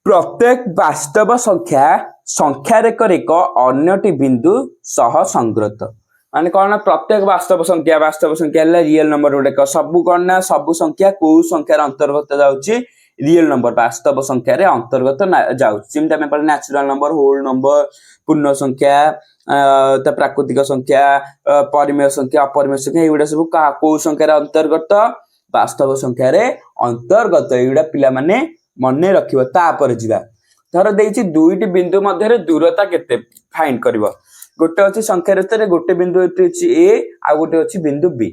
Speaker 1: प्रत्येक वास्तव संख्या संख्या रेखा एक अन्यटी बिंदु सह संगत माने कोन प्रत्येक वास्तव संख्या रियल नंबर गोटे सब कोन ना सब संख्या को संख्यार अंतर्गत जाउची रियल नंबर वास्तव संख्या रे अंतर्गत जाऊ जेमती आम पढ़े न्याचुराल नंबर होल नंबर पूर्ण संख्या प्राकृतिक संख्या परिमेय संख्या अपरिमेय संख्या एगुड़ा सब कौ संख्यार अंतर्गत वास्तव संख्या रे अंतर्गत एगुड़ा पिला माने मन रखिबो तापर जिबा धर देछि दुईटी बिंदु मध्य दूरता केते फाइंड करिवो गोटे अछि संख्या रे गोटे बिंदु अछि ए आ गोटे अछि बिंदु बी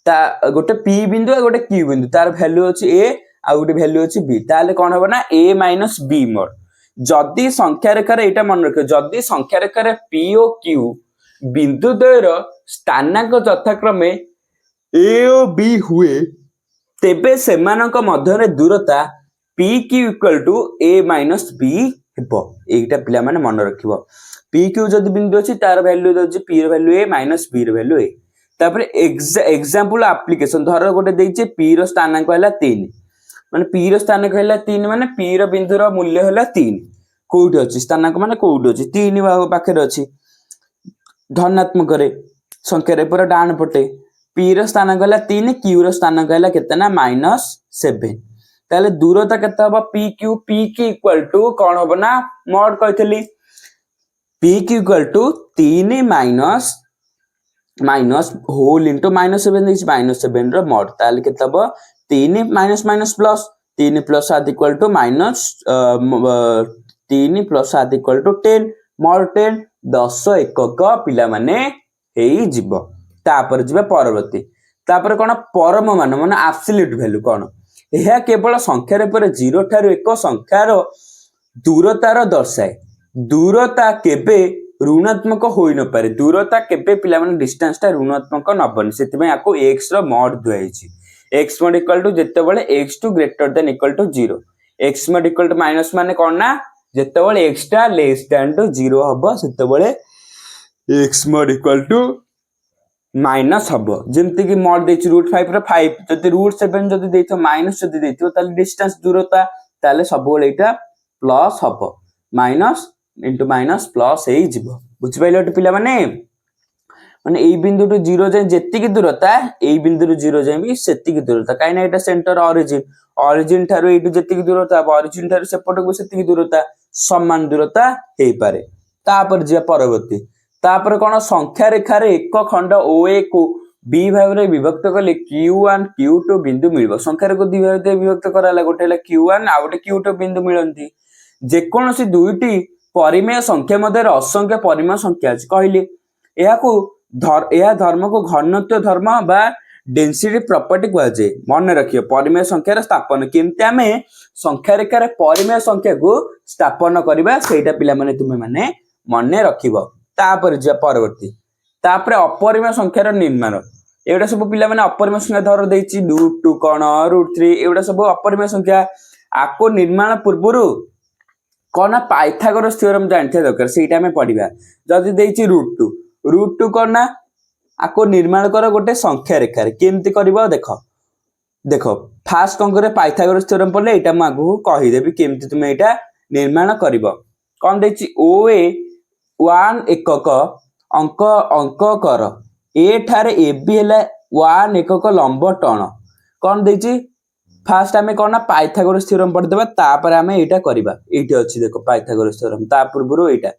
Speaker 1: ता गोटे पी बिंदु आ गोटे क्यू बिंदु तार वैल्यू अछि ए आ गोटे वैल्यू अछि बी ताले कोन होबो ना ए माइनस बी मोड जदि संख्या रेखा रे एटा मन रखियो जदि संख्या रेखा रे पी ओ क्यू बिंदु द्वयर स्थानांक यथाक्रमे ए ओ बी हुए तेबे सेमानक मध्य दूरता P Q equal to A minus B हेबो एटा पिला माने मन रखिबो पी क्यू जदि बिंदु अछि तार वैल्यू दछि पी र वैल्यू ए माइनस बी र वैल्यू ए तापर एग्जांपल एप्लीकेशन धर गोटे देछि पी र स्थानांक हैला 3 माने पी र स्थानांक हैला 3 माने पी र बिंदु र मूल्य हैला 3 कोउठी अछि स्थानांक माने कोउठी अछि 3 पाखे अछि धनात्मक रे संख्या रे पूरा डान पटे पी र स्थानांक हैला 3 क्यू र स्थानांक हैला केते ना -7 ताले दूरता केते हबो पी क्यू इक्वल टू कोन हबो ना मॉड कहथली P Q equal to 3 minus whole into -7 is -7 रो मॉड ताले केते हबो 3 minus minus plus 3 plus 7 equal to minus 3 plus 7 equal to 10 mod 10 10 एकक पिला माने हेई जिवो तापर जिबे परवर्ती तापर कोन परम मान माने एब्सोल्यूट वैल्यू कोन यह केवल संख्या रे पर 0 ठारू एक संख्यार दूरतार दर्शाए दूरता केबे ऋणात्मक होई न पारे दूरता केबे पिला माने डिस्टेंस ता ऋणात्मक नबनी सेति में याको x रो मॉड दुआइछि x मॉड इक्वल टू जेते बेले x2 greater than equal to 0 x mod equal to minus माने कोन ना जेते बेले x टा लेस देन टू 0 हबो सेते बेले x mod equal to minus हबो जेमति कि मॉड देछि √5 रो 5 जदि √7 जदि देथो माइनस जदि देथो ताले डिस्टेंस दूरता ताले सब बेले एटा प्लस हबो माइनस इनटू माइनस प्लस हेई जिवो बुझ पाइलो पिला माने एई बिंदु टू 0 जाय जेति कि दूरता एई बिंदु टू 0 जाय भी सेति कि दूरता काई ना एटा सेंटर ओरिजिन थारो एटू जेति कि दूरता ओरिजिन थारो सेपट को सेति कि दूरता समान दूरता हेई पारे तापर जे परवर्ती तापर कोन संख्या रेखा रे एक खंड OA को बी भाग रे विभक्त कले Q1 Q2 बिंदु मिलबो संख्या रे को दि भाग रे विभक्त कराला गोटेला Q1 आ गोटे Q2 बिंदु मिलंती जे कोनोसी दुईटी परिमेय संख्या मध्य असंख्य परिमेय संख्या अछि कहली एहा को एहा धर्म को घनत्व धर्म बा डेंसिटी प्रॉपर्टी कहै छै मन रखियो परिमेय संख्या रे स्थापन केमते आमे संख्या रेखा रे परिमेय संख्या को स्थापन करबा सेटा पिला माने तुमे माने मन रखिबो तापर जे परवर्ती तापर अपरिमेय संख्यार निर्माण एटा सब पिला माने अपरिमेय संख्या धर देछि √2 कोन √3 एटा सब अपरिमेय संख्या आको निर्माण पूर्वरु कोन पाइथागोरस थ्योरम जानथे दरकार सेटा में पढिबा जदि देछि √2 कोन ना आको निर्माण कर गोटे संख्या रेखा रे केमति करबो देखो फास्ट कोन करे पाइथागोरस थ्योरम पढले एटा म आगु कहि देबी केमति तुमे एटा निर्माण करबो कोन देछि OA 1 एकक अंक कर ए ठारे ए बी हैला 1 एकक लंब टण कोन देछि फास्ट हमें कोन ना पाइथागोरस थ्योरम पढ देबा तापर हमें एटा करबा एठी अछि देखो पाइथागोरस थ्योरम ता पूर्वरो एटा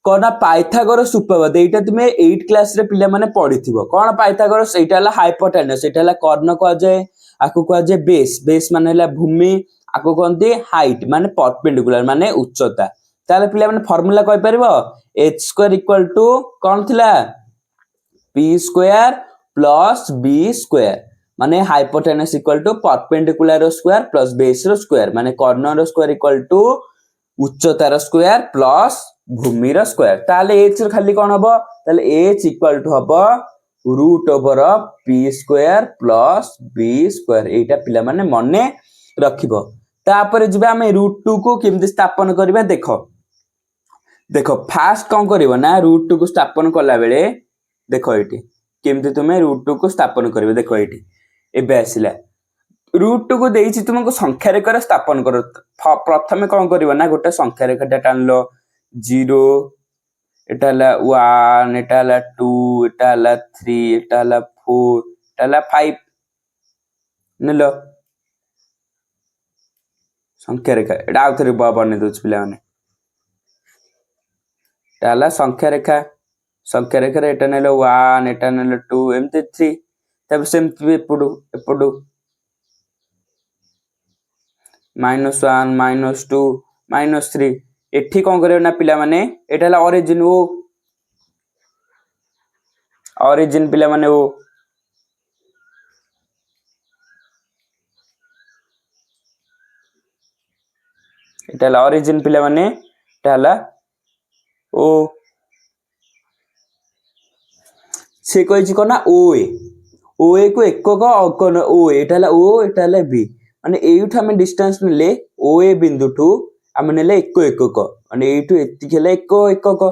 Speaker 1: कोन ना पाइथागोरस उपपाद्य एटा तुमे 8 क्लास रे पिला माने पढिथिबो कोन पाइथागोरस एटा हला हाइपोटेनस एटा हला कर्ण को जाय आकु को जाय बेस माने हला भूमि आकु कोनती हाइट माने परपेंडिकुलर माने उच्चता ताले पिला माने फार्मूला कहि परबो h² इक्वल टू कोन थिला p² प्लस b² माने hypotenuse equal to perpendicular square plus base रो स्क्वायर माने कर्ण रो स्क्वायर इक्वल टू उच्चता रो स्क्वायर प्लस भूमि रो स्क्वायर ताले h रो खाली कोन हबो ताले h इक्वल टू हबो √p² प्लस b² एटा पिला माने मने रखिबो तापर जिबा हमें √2 को केमति स्थापन करबा देखो फास्ट कौन करिवो ना √2 को स्थापन कला बेले देखो एठी केमते तुमे √2 को स्थापन करिवो देखो एठी एबे आसिला √2 को देइछि तुमको संख्या रेखा स्थापन करो प्रथमे कौन करिवो ना गोटे संख्या रेखा टानलो 0 एटा हला 1 एटा हला 2 एटा हला 3 एटा हला 4 एटा हला 5 नेलो संख्या रेखा एटा आउ थरे बने दोछ पिला माने एटा संख्या रेखा रे एटा नेले 1 एटा नेले 2 एमते 3 तब सेमति एपडू -1 -2 -3 एठी कोन करियो ना पिला माने एटा हला ओरिजिन पिला माने ओ एटा हला ओरिजिन पिला माने एटा हला ओ से कहिछि कोना ओ ए को एकक अंकन ओ एटा हला ओ एटा हला बी माने एयुठ हम डिस्टेंस नेले ओ ए बिंदु ठू हम नेले एकक माने एयुठ एति खेले एकक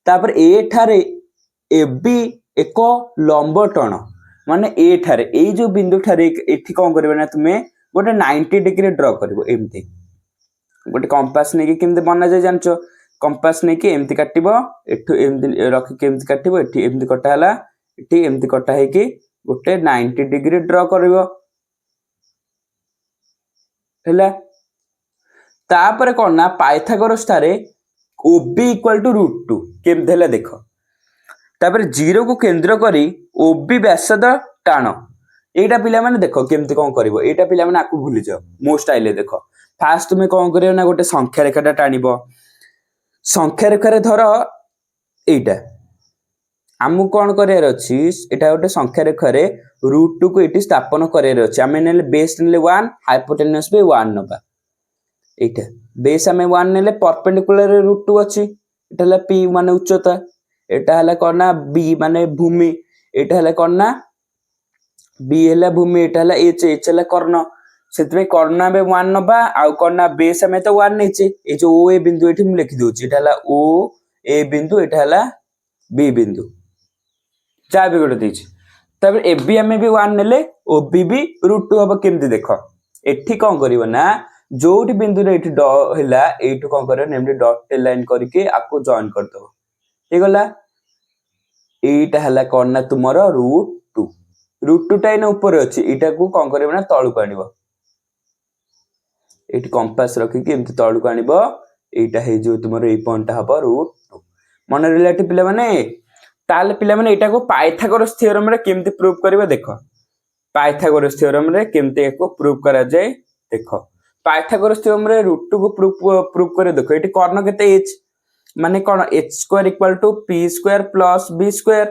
Speaker 1: तापर ए ठारे ए बी एक लंब टण माने ए ठारे ए जो बिंदु ठारे एठी कोन करबे ना तुमे गोटे 90 डिग्री ड्रा करबो एमती गोटे कंपास ने केमते बना जाय जानचो कंपास ने के एमती काटिबो एठु एमती रखि के एमती काटिबो एठी एमती कटा हला एठी एमती कटा है कि गोटे 90 डिग्री ड्रा करबो हैला तापर कोन ना पाइथागोरस थारे OB = √2 केमते हैला देखो तापर 0 को केंद्र करी OB व्यासद टाण एटा पिला माने देखो केमते कोन करबो एटा पिला माने आकु भूली जाओ मो स्टाइल देखो फास्ट तुम कौन करियो ना गोटे संख्या रेखाटा टाणिबो संख्या रेखा रे धर एटा आमु कौन करियार अछि एटा गोटे संख्या रेखा रे √2 को एटी स्थापन करियार अछि आमे नेले बेस नेले 1 हाइपोटेनस पे 1 नबा एटा बेस आमे 1 नेले परपेंडिकुलर रे √2 अछि एटा हला p माने उच्चता एटा हला कोना b माने भूमि एटा हला कोना b हला भूमि एटा हला h हला कर्ण सेतमे कर्ण बे 1 नबा आउ कर्ण बेस में तो 1 नेचे ए जो ओ ए बिंदु एठी हम लिखि दोछि एटा हला ओ ए बिंदु एटा हला बी बिंदु जा भी गोटे देछि तब ए बी हमें भी 1 नेले ओ बी भी √2 हबो केमति देखो एठी कोन करिवो ना जोठी बिंदु रे एठी ड हैला एठु कोन करियो नेमली डॉट लाइन करके आको जॉइन कर दबो हे गला एटा हला कोन ना तुमरो √2 टा इन ऊपर अछि एटा को कोन करिवो ना तळु कानिबो एठी कंपास रखि कि एमति तळु कानिबो एटा हे जो तुमरो ए पॉइंट हबो √2 मन रिलेटिव पिला माने ताले पिला माने एटा को पाइथागोरस थ्योरम रे केमति प्रूव करबे देखो पाइथागोरस थ्योरम रे केमति एको प्रूव करा जाय देखो पाइथागोरस थ्योरम रे √2 को प्रूव करे देखो एठी कर्ण केते h माने कोन h² = p² + b²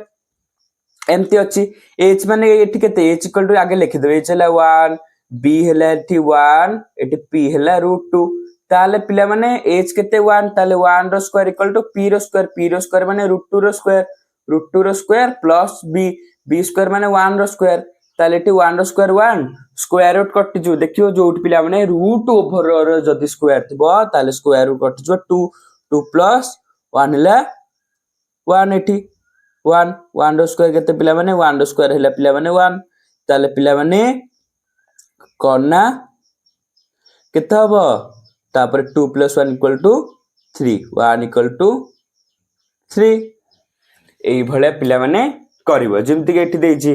Speaker 1: एमति अछि h माने एठी केते h = आगे लिखि दे h हला 1 b हला एठी 1 एठी p हला √2 ताले पिला माने h केते 1 ताले 1 रो स्क्वायर = p रो स्क्वायर माने √2 रो स्क्वायर प्लस b² माने 1 रो स्क्वायर ताले एठी 1 रो स्क्वायर 1 स्क्वायर रूट कटि जो देखियो जोट पिला माने √ओवर रो जदी स्क्वायर थिबो ताले स्क्वायर रूट कटि जो 2 प्लस 1 हला 1 एठी 1 रो स्क्वायर केते पिला माने 1 रो स्क्वायर हला पिला माने 1 ताले पिला माने कोना केते हबो तापर 2 + 1 = 3 1 = 3 एई भले पिला माने करिवो जेमति के एठी देछि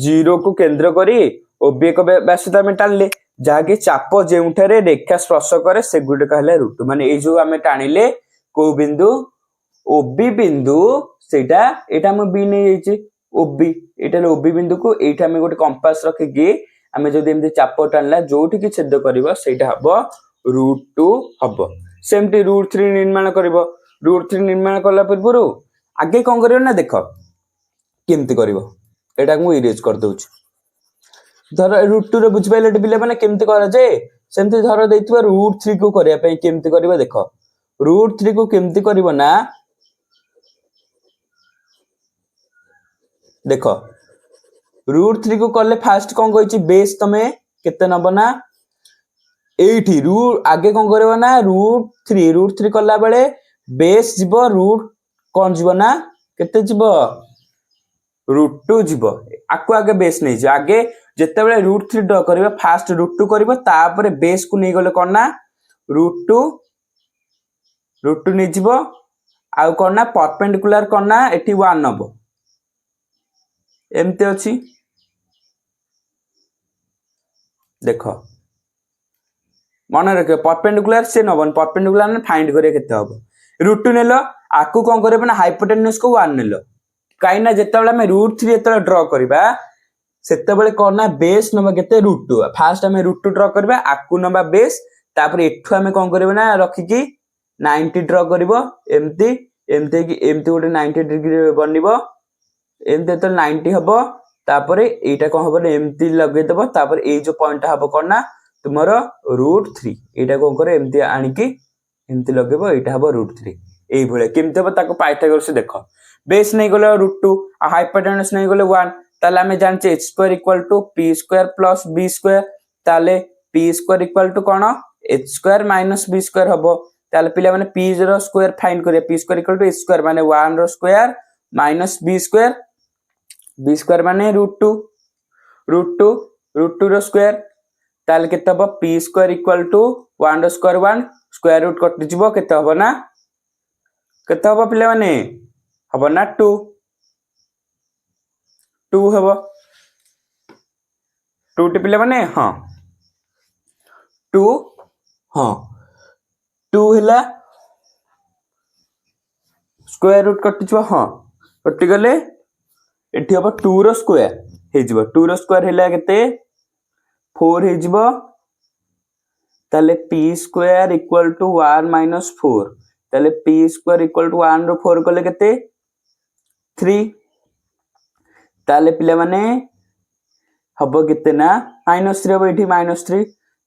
Speaker 1: 0 को केंद्र करी ओबी को व्यासता में टानले जागे चाप जेउठारे रेखा स्पर्श करे से गुडे कहले √2 माने ए जो हमें टानिले को बिंदु ओबी बिंदु सेटा एटा हम बी नै जाइछि ओबी एटा ओबी बिंदु को एटा हम गोटे कंपास रखि कि हमें जदी एमति चाप टानला जोठी कि छेद करबो सेटा हबो √2 हबो सेमटी √3 निर्माण करबो √3 निर्माण करला पूर्वरु आगे कोन करियो ना देखो केमति करबो एटा को इरेज कर दउछ धर √2 रे बुझ पाइले पिले माने केमति करा जाय सेमति धर देइतबा √3 को करिया पई केमति करबो देखो √3 को केमति करबो ना देखो √3 को करले फास्ट कोन कहिछि बेस तमे केते नबो ना एठी आगे कोन करबो ना √3 करला बेले बेस जीवो रूट कोन जीवो ना केते जीवो √2 जीवो आकु आगे बेस नै जे आगे जेते बेले √3 ड्रा करबो फास्ट √2 करबो तापर बेस को नै गले कोन ना √2 नै जीवो आउ कोन ना परपेंडिकुलर कोन ना एठी 1 नबो एमते अछि देखो मन रख परपेंडिकुलर से नबन परपेंडिकुलर फाइंड करे केते हबो रूट 2 नेलो आकु कोन करबे ना हाइपोटेन्यूज को 1 नेलो काई ना जेतेबेले हम रूट 3 जेतेबेले ड्रा करबा सेतेबेले कोन ना बेस नबा केते रूट 2 फास्ट हम रूट 2 ड्रा करबा आकु नबा बेस तापर एठु हम कोन करबे ना रखि कि 90 ड्रा करबो एम्ति एम्ति कि एम्ति गोटे 90 डिग्री बनिबो एम्ति तो 90 हबो तापर एटा कोन हबो एम्ति लगे देबो तापर ए जो पॉइंट हबो कोन ना तुमरो रूट 3 एटा कोन करे एम्ति आनी कि एम्ति लगेबो एटा हबो रूट 3 एई भले केमते हबो ताको पाइथागोरस देखो बेस नहीं गले रूट 2 आ हाइपोटेन्यूज नहीं गले 1 ताले हमें जानचे h square equal to p square plus b square ताले p स्क्वायर इक्वल टू कोन h square minus b square हबो ताले पिला माने p रो स्क्वायर फाइंड करे p square equal to h square माने 1 रो स्क्वायर माइनस b स्क्वायर माने रूट 2 रो स्क्वायर ताले केते हबो p स्क्वायर इक्वल टू 1 रो स्क्वायर 1 स्क्वायर रूट कट जिवो केते हबो ना केते हबो पिला माने हबो ना 2 हबो 2 टी पिला माने हां 2 हां 2 हैला स्क्वायर रूट कट जिवो हां कटि गले एठी हबो 2 रो स्क्वायर हे जिवो 2 रो स्क्वायर हैला केते 4 हे जिवो ताले p square equal to 1 minus 4 ताले p स्क्वायर इक्वल टू 1 रो 4 कले केते 3 ताले पिला माने हबो केते ना -3 हबो एठी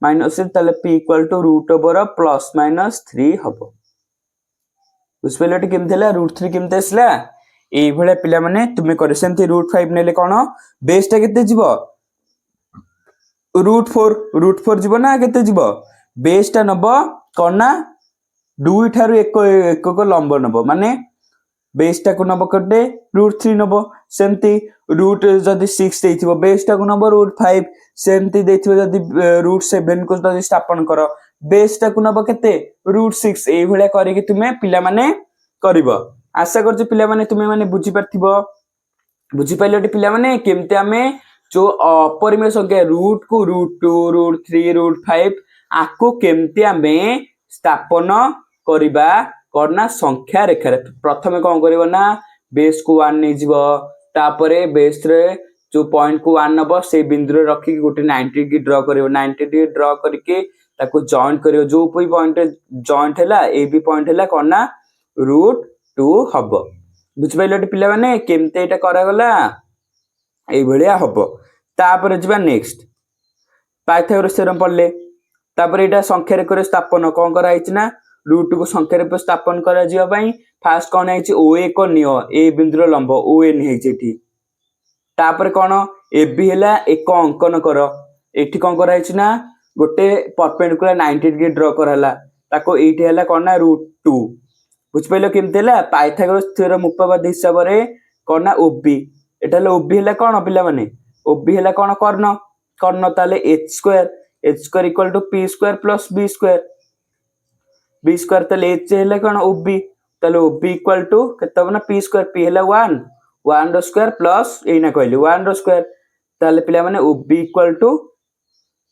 Speaker 1: -3 ताले p equal to root over plus minus 3 हबो बुझपेलेटी केमथेला रूट 3 केमते असला एई भले पिला माने तुमे करे सेमती रूट 5 नेले कोन बेसटा केते जिवो रूट 4 जिवो ना केते जिवो बेसटा नबो कोन ना 2 ठारु 1 को लंब नबो माने बेसटा को नबो कटे रूट 3 नबो सेमती रूट जदी 6 देथिबो बेसटा को नबो रूट 5 सेमती देथिबो जदी रूट 7 को जदी स्थापन करो बेसटा को नबो केते रूट 6 एई भले करी कि तुमे पिला माने करिवो आशा करछ पिला माने तुमे माने बुझी परथिबो बुझी पाइलोटी पिला माने केमते हमें जो अपरिमेय संख्या रूट को रूट 2 रूट 3 रूट 5 आको केमते हमें स्थापन करिबा करना संख्या रेखा रे प्रथमे कोन करिवो ना बेस को 1 नै जिवो तापरे बेस रे जो पॉइंट को 1 नबो से बिंदु रे रखि गोटे 90 की ड्रा करिवो 90 डिग्री ड्रा करके ताको जॉइंट करिवो जो कोई पॉइंट जॉइंट हैला ए बी पॉइंट हैला करना रूट 2 हबो बुझ पाइलोटी पिला माने केमते एटा करा गला एई भलिया हबो तापर जिबा नेक्स्ट पाइथागोरस थ्योरम पढ़ले तापर एटा संख्या रे करे स्थापन कोन करा हिच ना रूट को संख्या रे स्थापन करा जिवा पई फास्ट कोन हिच OA को नियो ए बिंदु लंब ON हिच एठी तापर कोन AB हैला एक अंकन करो एठी कोन करा हिच ना गोटे परपेंडिकुलर 90 डिग्री ड्रा करहला ताको एठी हैला कोन ना रूट 2 बुझ पाइलो केमते हैला पाइथागोरस थ्योरम उपपाद्य हिसाब रे कोन ना OB एटा हैला OB हैला कोन पिला माने OB हैला कोन कर्ण ताले h square equal to p square plus b square ताले h हैला कोन OB ताले OB इक्वल टू केते बना p स्क्वायर p हैला 1 रो स्क्वायर प्लस एना कहली 1 रो स्क्वायर ताले पिला माने OB इक्वल टू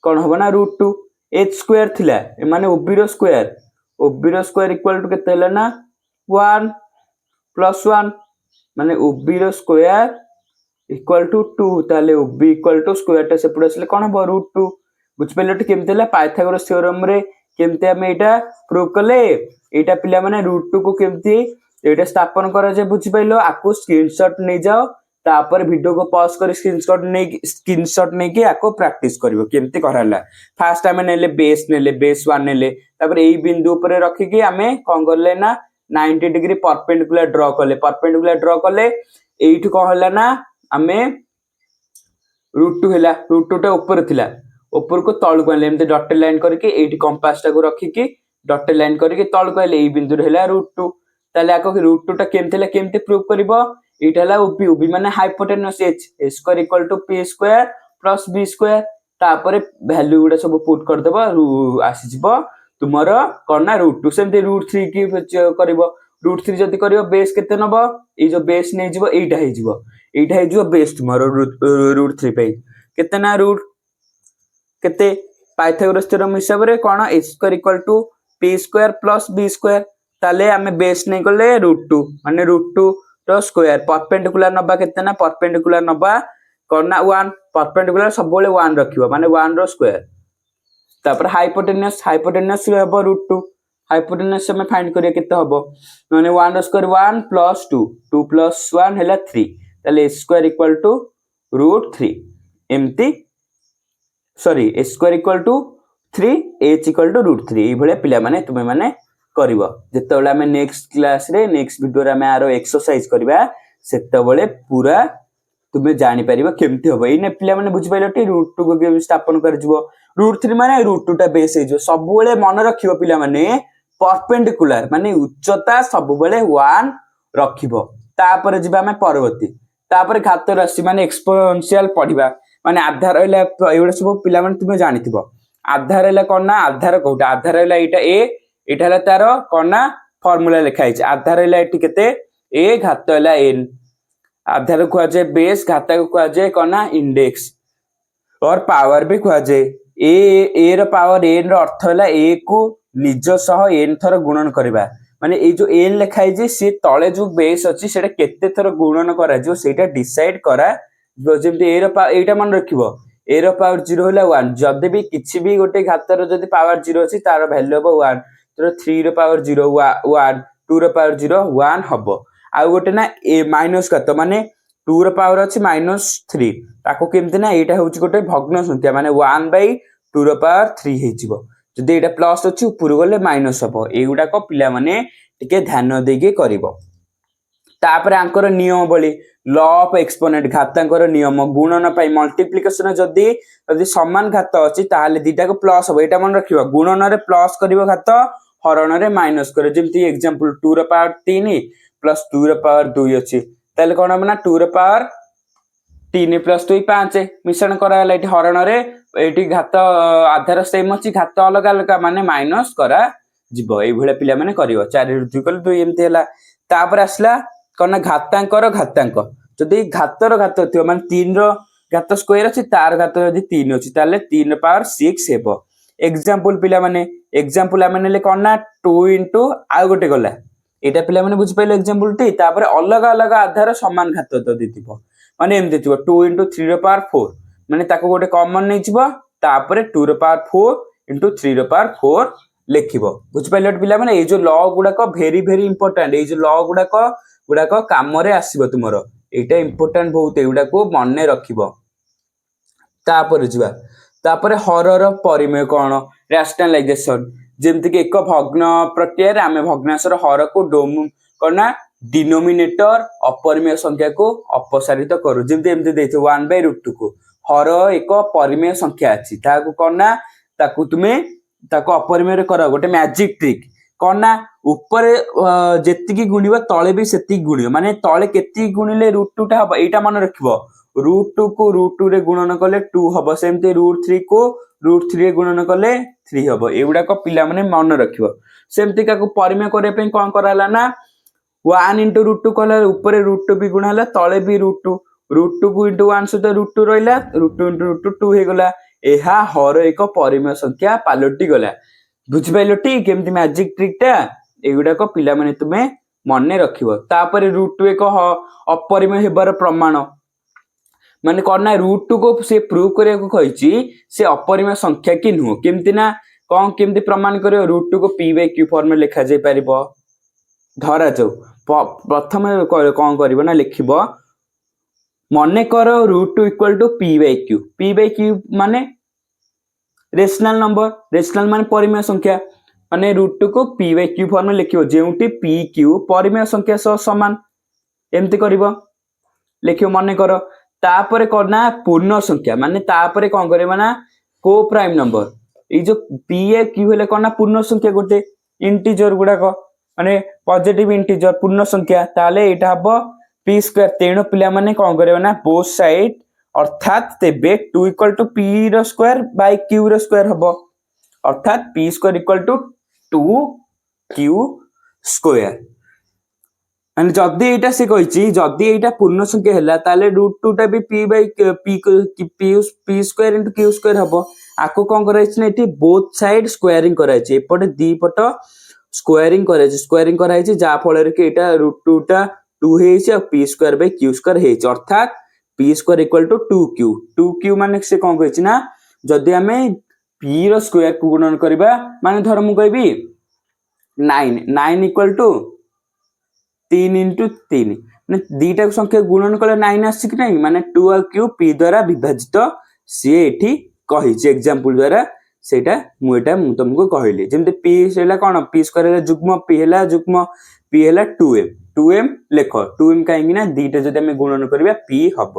Speaker 1: कोन हबो ना रूट 2 h स्क्वायर थिला ए माने OB रो स्क्वायर इक्वल टू केते हैला ना 1 प्लस 1 माने OB रो स्क्वायर इक्वल टू 2 ताले OB इक्वल टू स्क्वायर टा सेपड असले कोन हबो रूट 2 बुझ पेलेट केमते हैला पाइथागोरस थ्योरम रे केमते हम एटा प्रूव कले एटा पिला माने रूट 2 को केमती एटा स्थापन करा जे बुझ पाइलो आको स्क्रीनशॉट नै जाओ तापर वीडियो को पॉज कर स्क्रीनशॉट नै के आको प्रैक्टिस करिवो केमती कराला फर्स्ट टाइम नेले बेस 1 नेले तापर एई बिंदु ऊपर रखि के हमें कोन करले ना 90 डिग्री परपेंडिकुलर ड्रा कले एइठु कोन होला ना हमें रूट 2 हैला रूट 2 टा ऊपर थिला ऊपर को तळ को एमते डॉटेड लाइन करके एठी कंपास टा को रखि के डॉटेड लाइन करके तळ को एई बिंदु हैला रूट 2 ताले आको रूट 2 टा केमते प्रूव करबो एटा हैला OB माने hypotenuse h square equal to p square plus b square तापरे वैल्यू गुडा सब पुट कर देबो आसी जिवो तुमरो करना रूट 2 सेमते रूट 3 की करबो रूट 3 जदी करियो बेस केते नबो ए जो बेस नै जिवो एटा हे जिवो बेस तुमरो रूट 3 पे केते ना रूट केते पाइथागोरस थ्योरम हिसाब रे कोन a square equal to p square plus b square ताले आमे बेस नै करले √2 माने √2 रो स्क्वायर परपेंडिकुलर नबा केते ना परपेंडिकुलर नबा कोन 1 परपेंडिकुलर सब बेले 1 रखिबो माने 1 रो स्क्वायर तापर हाइपोटेनस हबो √2 हाइपोटेनस में फाइंड करिया केते हबो माने 1 रो स्क्वायर 1 प्लस 2 2 प्लस 1 हैला 3 ताले a स्क्वायर इक्वल टू √3 एम्ति sorry a square equal to 3 h equal to √3 a भले पिला माने तुमे माने करबो जते बेला हमें नेक्स्ट क्लास रे नेक्स्ट वीडियो रे हमें आरो एक्सरसाइज करबा सेते बेले पूरा तुमे जानि परिबा केमति होबो एने पिला माने बुझि पाइलटी √2 को के स्थापन कर जिवो √3 माने √2 टा बेस हे जो सब बेले मन रखिबो पिला माने परपेंडिकुलर माने उच्चता सब बेले 1 रखिबो तापर जिबा हमें परवर्ती तापर घात राशि माने एक्सपोनेंशियल पढिबा माने आधार रहला एवडा सब पिला माने तुमे जानिथिबो आधार रहला कोन ना आधार कोटा आधार रहला एटा ए एटा हला तार कोन ना फार्मूला लिखा है आधार रहला एटी केते a घात हला n आधार को जे बेस घात को जे कोन ना इंडेक्स और पावर भी को जे a रो पावर n रो अर्थ हला a को निज सह n थर गुणन करबा माने ए जो n लिखा है जे से तळे जो बेस अछि सेटा केते थर गुणन करा जो सेटा डिसाइड करा जेमति ए रो एटा मन रखिबो a रो पावर 0 होला 1 जदि भी किछि भी गोटे घातर जदि पावर 0 अछि तार वैल्यू हबो 1 तो 3 रो पावर 0 1 2 रो पावर 0 1 हबो आ गोटे ना ए माइनस घात माने 2 रो पावर अछि -3 ताको केमति ना एटा होछि गोटे भग्न संख्या माने 1/2 रो पावर 3 हे जिवो जदि एटा प्लस अछि ऊपर गले माइनस हबो एगुडा को पिला माने टिके ध्यान देके करिवो तापर आंकर नियम बली लॉ ऑफ एक्सपोनेंट घातांकर नियम गुणन पाई मल्टीप्लिकेशन जदि समान घात अछि ताहाले दिटा को प्लस हो एटा मन रखिबो गुणन रे प्लस करिवो घात हरण रे माइनस करे जेमति एग्जांपल 2 रो पावर 3 प्लस 2 रो पावर 2 अछि ताले कोन हमना 2 रो पावर 3 प्लस 2 5 मिश्रण करा एठी हरण रे एठी घात आधार सेम अछि घात अलग अलग माने माइनस करा जिवो ए भले पिला माने करिवो 4 ରୁ 2 कल 2 एमति हला तापर आसला कोन घातांकर घातांक जदि घातर घात थियो माने 3 रो घात स्क्वायर अछि तार घात जदि 3 अछि ताले 3 पावर 6 हेबो एग्जांपल पिला माने एग्जांपल माने ले कोन ना 2 * आ गोटे गला एटा पिला माने बुझ पाइलो एग्जांपल टी तापर अलग अलग आधार समान घात तो दिथिबो माने एम दिथिबो 2 * 3 रो पावर 4 माने ताको गोटे कॉमन नै छिबो तापर 2 रो पावर 4 * 3 रो पावर 4 लिखिबो बुझ पाइलो पिला माने ए जो लॉ गुडा को वेरी वेरी इंपोर्टेंट ए जो लॉ गुडा को काम रे आसीबो तुमरो एटा इंपोर्टेंट बहुत एउडा को मन्ने रखिबो तापर जिबा तापर हरर परिमेय कोन रैशनलाइजेशन जेमति कि एक भग्न प्रक्रिया रे हमें भग्नांशर हर को कोना डिनोमिनेटर अपरिमेय संख्या को अपसारित करू जेमति एमति देछ 1/√2 को हर एक परिमेय संख्या अछि ताको कोना ताको तुमे ताको अपरिमेय रे करा गोटे मैजिक ट्रिक कोना ऊपर जेतिकी गुणिबा तळे भी सेतिकी गुणियो माने तळे केति गुणिले √2 टा हबो एटा मन रखिबो √2 को √2 रे गुणन कले 2 हबो सेमते √3 को √3 रे गुणन कले 3 हबो एउडा को पिला माने मन रखिबो सेमते का को परिमेय करे पे कोन कराला ना 1 * √2 कले ऊपर √2 भी गुण हला तळे भी √2 √2 को * 1 सहित √2 रहिला √2 * √2 2 हे गला एहा हर एक परिमेय संख्या पालटी गला बुझ पाइलोटी केमति मैजिक ट्रिक टा एगुडा को पिला माने तुमे मन्ने रखिबो तापर √2 एक अपरिमेय हेबार प्रमाण माने कोना √2 को से प्रूव करे को कहिची से अपरिमेय संख्या कि नु केमति ना कोन केमति प्रमाण करियो √2 को p/q फॉर्म में लिखा जाय परिबो धरा जाऊ प्रथम कोन करिवो ना लिखिबो मन्ने करो √2 = p/q p/q माने रेशनल माने परिमेय संख्या माने √2 को p/q फॉर्म में लिखियो जेउटी pq परिमेय संख्या सह समान एमति करिवो लिखियो मन्ने करो तापर करना पूर्ण संख्या माने तापर कोन करबा ना को प्राइम नंबर ए जो p/q हेले करना पूर्ण संख्या गोटे इंटीजर गुडा को माने पॉजिटिव इंटीजर पूर्ण संख्या ताले एटा हबो p² तेणु पिला माने कोन करबा ना बोथ साइड अर्थात तेबे 2 = p रो स्क्वायर बाय q रो स्क्वायर हबो अर्थात p² = 2q² ମାନେ ଯଦି ଏଇଟା ସେ କହିଛି ଯଦି ଏଇଟା ପୂର୍ଣ୍ଣ ସଂଖ୍ୟା ହେଲା ତାହେଲେ √2 ଟା ବି p Bai p square into q square ହବ। ଆକୁ କଣ କରାଯାଇଛି ନା ଏଠି ବୋଥ ସାଇଡ ସ୍କୋୟାରିଂ କରାଯାଇଛି, ଏପଟେ ଦି ପଟ ସ୍କୋୟାରିଂ କରାଯାଇଛି ଯାହା ଫଳରେ କି ଏଇଟା √2 ଟା 2 ହେଇଛି ଆଉ p square Bai q square ହେଇଛି, ଅର୍ଥାତ୍ p square equal to 2q ମାନେ ସେ କଣ କହିଛି ନା ଯଦି ଆମେ p ର ସ୍କୋୟାର କୁ ଗୁଣନ କରିବା ମାନେ ଧର ମୁଁ କହିବି 9 ଇକ୍ୱାଲ ଟୁ 3 into 3 ମାନେ ଦିଟା ସଂଖ୍ୟା ଗୁଣନ କଲେ 9 ଆସିଛି କି ନାହିଁ, ମାନେ 2 ଆଉ q p ଦ୍ୱାରା ବିଭାଜିତ ସିଏ ଏଠି କହିଛି ଏକ୍ସାମ୍ପଲ ଦ୍ୱାରା, ସେଇଟା ମୁଁ ତମକୁ କହିଲି। ଯେମିତି p ହେଲା କଣ p ସ୍କୋୟାର ହେଲା ଯୁଗ୍ମ, p ହେଲା ଯୁଗ୍ମ, p ହେଲା 2m ଲେଖ 2m କାହିଁକି ନା ଦିଟା ଯଦି ଆମେ ଗୁଣନ କରିବା p ହବ।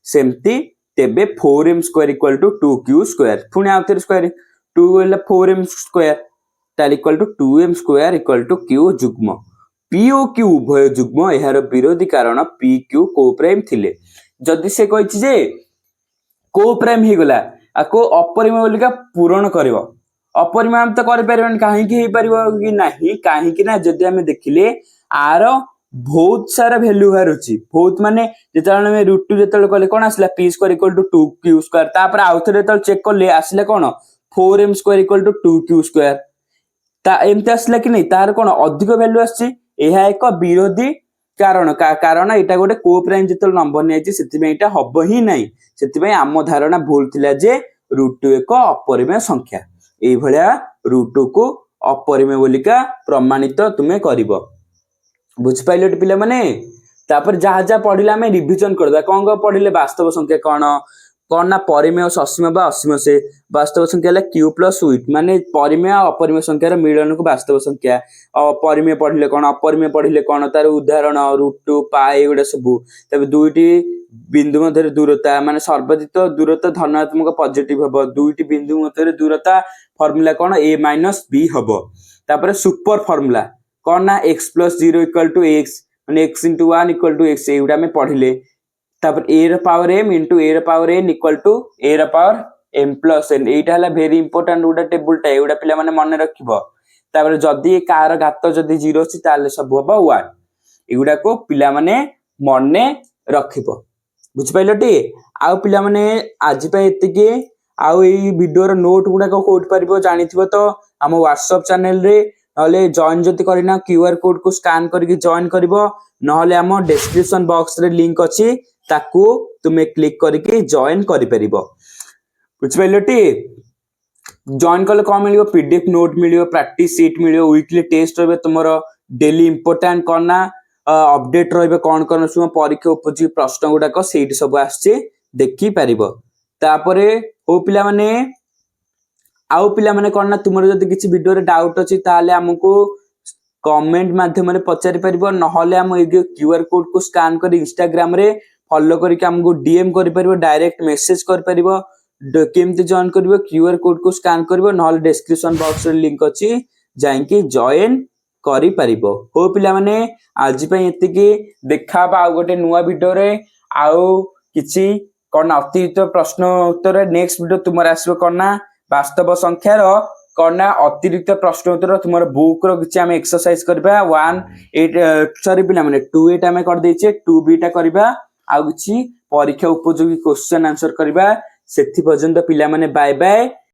Speaker 1: ସେମିତି ତେବେ 4m square equal to 2q square, ପୁଣି ଆଉ ଥରେ ସ୍କୋୟାର 2 ହେଲା 4m ସ୍କୋୟାର ତାହେଲେ equal to 2m square equal to q ଯୁଗ୍ମ। p ଓ q ଉଭୟ ଯୁଗ୍ମ, ଏହାର ବିରୋଧୀ କାରଣ p q କୋପ୍ରାଇମ ଥିଲେ। ଯଦି ସେ କହିଛି ଯେ କୋପ୍ରାଇମ ହେଇଗଲା ଆକୁ ଅପରିମେୟ ବୋଲିକା ପୂରଣ କରିବ, ଅପରିମେୟ ତ କରିପାରିବାନି, କାହିଁକି ହେଇପାରିବ କି ନାହିଁ, କାହିଁକି ନା ଯଦି ଆମେ ଦେଖିଲେ ଆର ବହୁତ ସାରା ଭ୍ୟାଲୁ ବାହାରୁଛି, ବହୁତ ମାନେ ଯେତେବେଳେ ଆମେ √2 ଯେତେବେଳେ କଲେ କଣ ଆସିଲା p square equal to 2q square, ତାପରେ ଆଉଥରେ ଯେତେବେଳେ ଚେକ୍ କଲେ ଆସିଲା କଣ 4m square equal to 2q square, ତା ଏମିତି ଆସିଲା କି ନାହିଁ, ତାର କଣ ଅଧିକ ଭ୍ୟାଲୁ ଆସିଛି। ଏହା ଏକ ବିରୋଧୀ କାରଣ, କାରଣ ଏଇଟା ଗୋଟେ କୋପ୍ରାଇମ ଯେତେବେଳେ ନମ୍ବର ନିଆଯାଇଛି ସେଥିପାଇଁ ଏଇଟା ହବ ହିଁ ନାହିଁ, ସେଥିପାଇଁ ଆମ ଧାରଣା ଭୁଲ ଥିଲା ଯେ √2 ଏକ ଅପରିମେୟ ସଂଖ୍ୟା। ଏଇଭଳିଆ √2 କୁ ଅପରିମେୟ ବୋଲିକା ପ୍ରମାଣିତ ତୁମେ କରିବ। ବୁଝିପାରିଲ ପିଲାମାନେ? ତାପରେ ଯାହା ଯାହା ପଢିଲେ ଆମେ ରିଭିଜନ କରିଦବା। କଣ ପଢିଲେ? ବାସ୍ତବ ସଂଖ୍ୟା କଣ ନା ପରିମେୟ ସସୀମ ବା ଅସୀମ ସେ, ବାସ୍ତବ ସଂଖ୍ୟା ହେଲା q ପ୍ଲସ ୱିଥ ମାନେ ପରିମେୟ ଆଉ ଅପରିମେୟ ସଂଖ୍ୟାର ମିଳନକୁ ବାସ୍ତବ ସଂଖ୍ୟା। ପରିମେୟ ପଢିଲେ କଣ, ଅପରିମେୟ ପଢିଲେ କଣ, ତାର ଉଦାହରଣ √2 π ଏଗୁଡା ସବୁ। ତେବେ ଦୁଇଟି ବିନ୍ଦୁ ମଧ୍ୟରେ ଦୂରତା ମାନେ ସର୍ବାଧିକ ଦୂରତା ଧନାତ୍ମକ ପଜିଟିଭ ହବ, ଦୁଇଟି ବିନ୍ଦୁ ମଧ୍ୟରେ ଦୂରତା ଫର୍ମୁଲା କଣ a ମାଇନସ b ହବ। ତାପରେ ସୁପର ଫର୍ମୁଲା କଣ ନା x plus 0 equal to x ମାନେ x into 1 equal to x, ଏଇଗୁଡା ଆମେ ପଢିଲେ। ତାପରେ a ର ପାୱାର m into a ର power n equal to a ର ପାୱାର m ପ୍ଲସ n, ଏଇଟା ହେଲା ଭେରି ଇମ୍ପୋର୍ଟାଣ୍ଟ ଗୋଟେ ଟେବୁଲଟା, ଏଇଗୁଡା ପିଲାମାନେ ମନେ ରଖିବ। ତାପରେ ଯଦି କାହାର ଘାତ ଯଦି 0 ଅଛି ତାହେଲେ ସବୁ ହବ 1, ଏଗୁଡାକୁ ପିଲାମାନେ ମନେ ରଖିବ। ବୁଝିପାରିଲ ଟି? ଆଉ ପିଲାମାନେ ଆଜି ପାଇଁ ଏତିକି। ଆଉ ଏଇ ଭିଡିଓର ନୋଟ ଗୁଡାକ କୋଉଠି ପାରିବ ଜାଣିଥିବ ତ, ଆମ ହ୍ୱାଟ୍ସଆପ ଚ୍ୟାନେଲରେ, ନହେଲେ ଜଏନ ଯଦି କରିନା QR କୋଡ କୁ ସ୍କାନ କରିକି ଜଏନ କରିବ, ନହେଲେ ଆମ ଡେସ୍କ୍ରିପସନ ବକ୍ସରେ ଲିଙ୍କ ଅଛି ତାକୁ ତୁମେ କ୍ଲିକ କରିକି ଜଏନ କରିପାରିବ। ବୁଝିପାରିଲ ଟି? ଜଏନ କଲେ କଣ ମିଳିବ? PDF ନୋଟ ମିଳିବ, ପ୍ରାକ୍ଟିସ ସିଟ୍ ମିଳିବ, ୱିକଲି ଟେଷ୍ଟ ରହିବ ତୁମର, ଡେଲି ଇମ୍ପୋର୍ଟାଣ୍ଟ କଣ ନା ଅପଡେଟ ରହିବ, କଣ କଣ ସବୁ ପରୀକ୍ଷା ଉପଯୋଗୀ ପ୍ରଶ୍ନ ଗୁଡାକ ସେଇଠି ସବୁ ଆସିଛି ଦେଖିପାରିବ। ତାପରେ ଓ ପିଲାମାନେ ଆଉ ପିଲାମାନେ କଣ ନା ତୁମର ଯଦି କିଛି ଭିଡିଓରେ ଡାଉଟ ଅଛି ତାହେଲେ ଆମକୁ କମେଣ୍ଟ ମାଧ୍ୟମରେ ପଚାରି ପାରିବ, ନହେଲେ ଆମ ଏଇ QR କୋଡ କୁ ସ୍କାନ କରି ଇନଷ୍ଟାଗ୍ରାମ ରେ ଫଲୋ କରିକି ଆମକୁ DM କରିପାରିବ, ଡାଇରେକ୍ଟ ମେସେଜ କରିପାରିବ। କେମିତି ଜଏନ କରିବ? QR କୋଡ କୁ ସ୍କାନ କରିବ, ନହେଲେ ଡେସ୍କ୍ରିପସନ ବକ୍ସରେ ଲିଙ୍କ ଅଛି ଯାଇକି ଜଏନ କରିପାରିବ। ହଉ ପିଲାମାନେ ଆଜି ପାଇଁ ଏତିକି, ଦେଖାହବା ଆଉ ଗୋଟେ ନୂଆ ଭିଡିଓରେ। ଆଉ କିଛି କଣ ନା ଅତିରିକ୍ତ ପ୍ରଶ୍ନ ଉତ୍ତର ନେକ୍ସଟ ଭିଡିଓ ତୁମର ଆସିବ କଣ ନା ବାସ୍ତବ ସଂଖ୍ୟାର କଣ ନା ଅତିରିକ୍ତ ପ୍ରଶ୍ନ ଉତ୍ତର ତୁମର ବୁକ ର କିଛି ଆମେ ଏକ୍ସରସାଇଜ କରିବା। 1 ପିଲାମାନେ 2 ଆମେ କରିଦେଇଛେ, 2B ଟା କରିବା, ଆଉ କିଛି ପରୀକ୍ଷା ଉପଯୋଗୀ କ୍ୱେଶ୍ଚନ ଆନ୍ସର କରିବା। ସେଥି ପର୍ଯ୍ୟନ୍ତ ପିଲାମାନେ ବାଏ ବାଏ।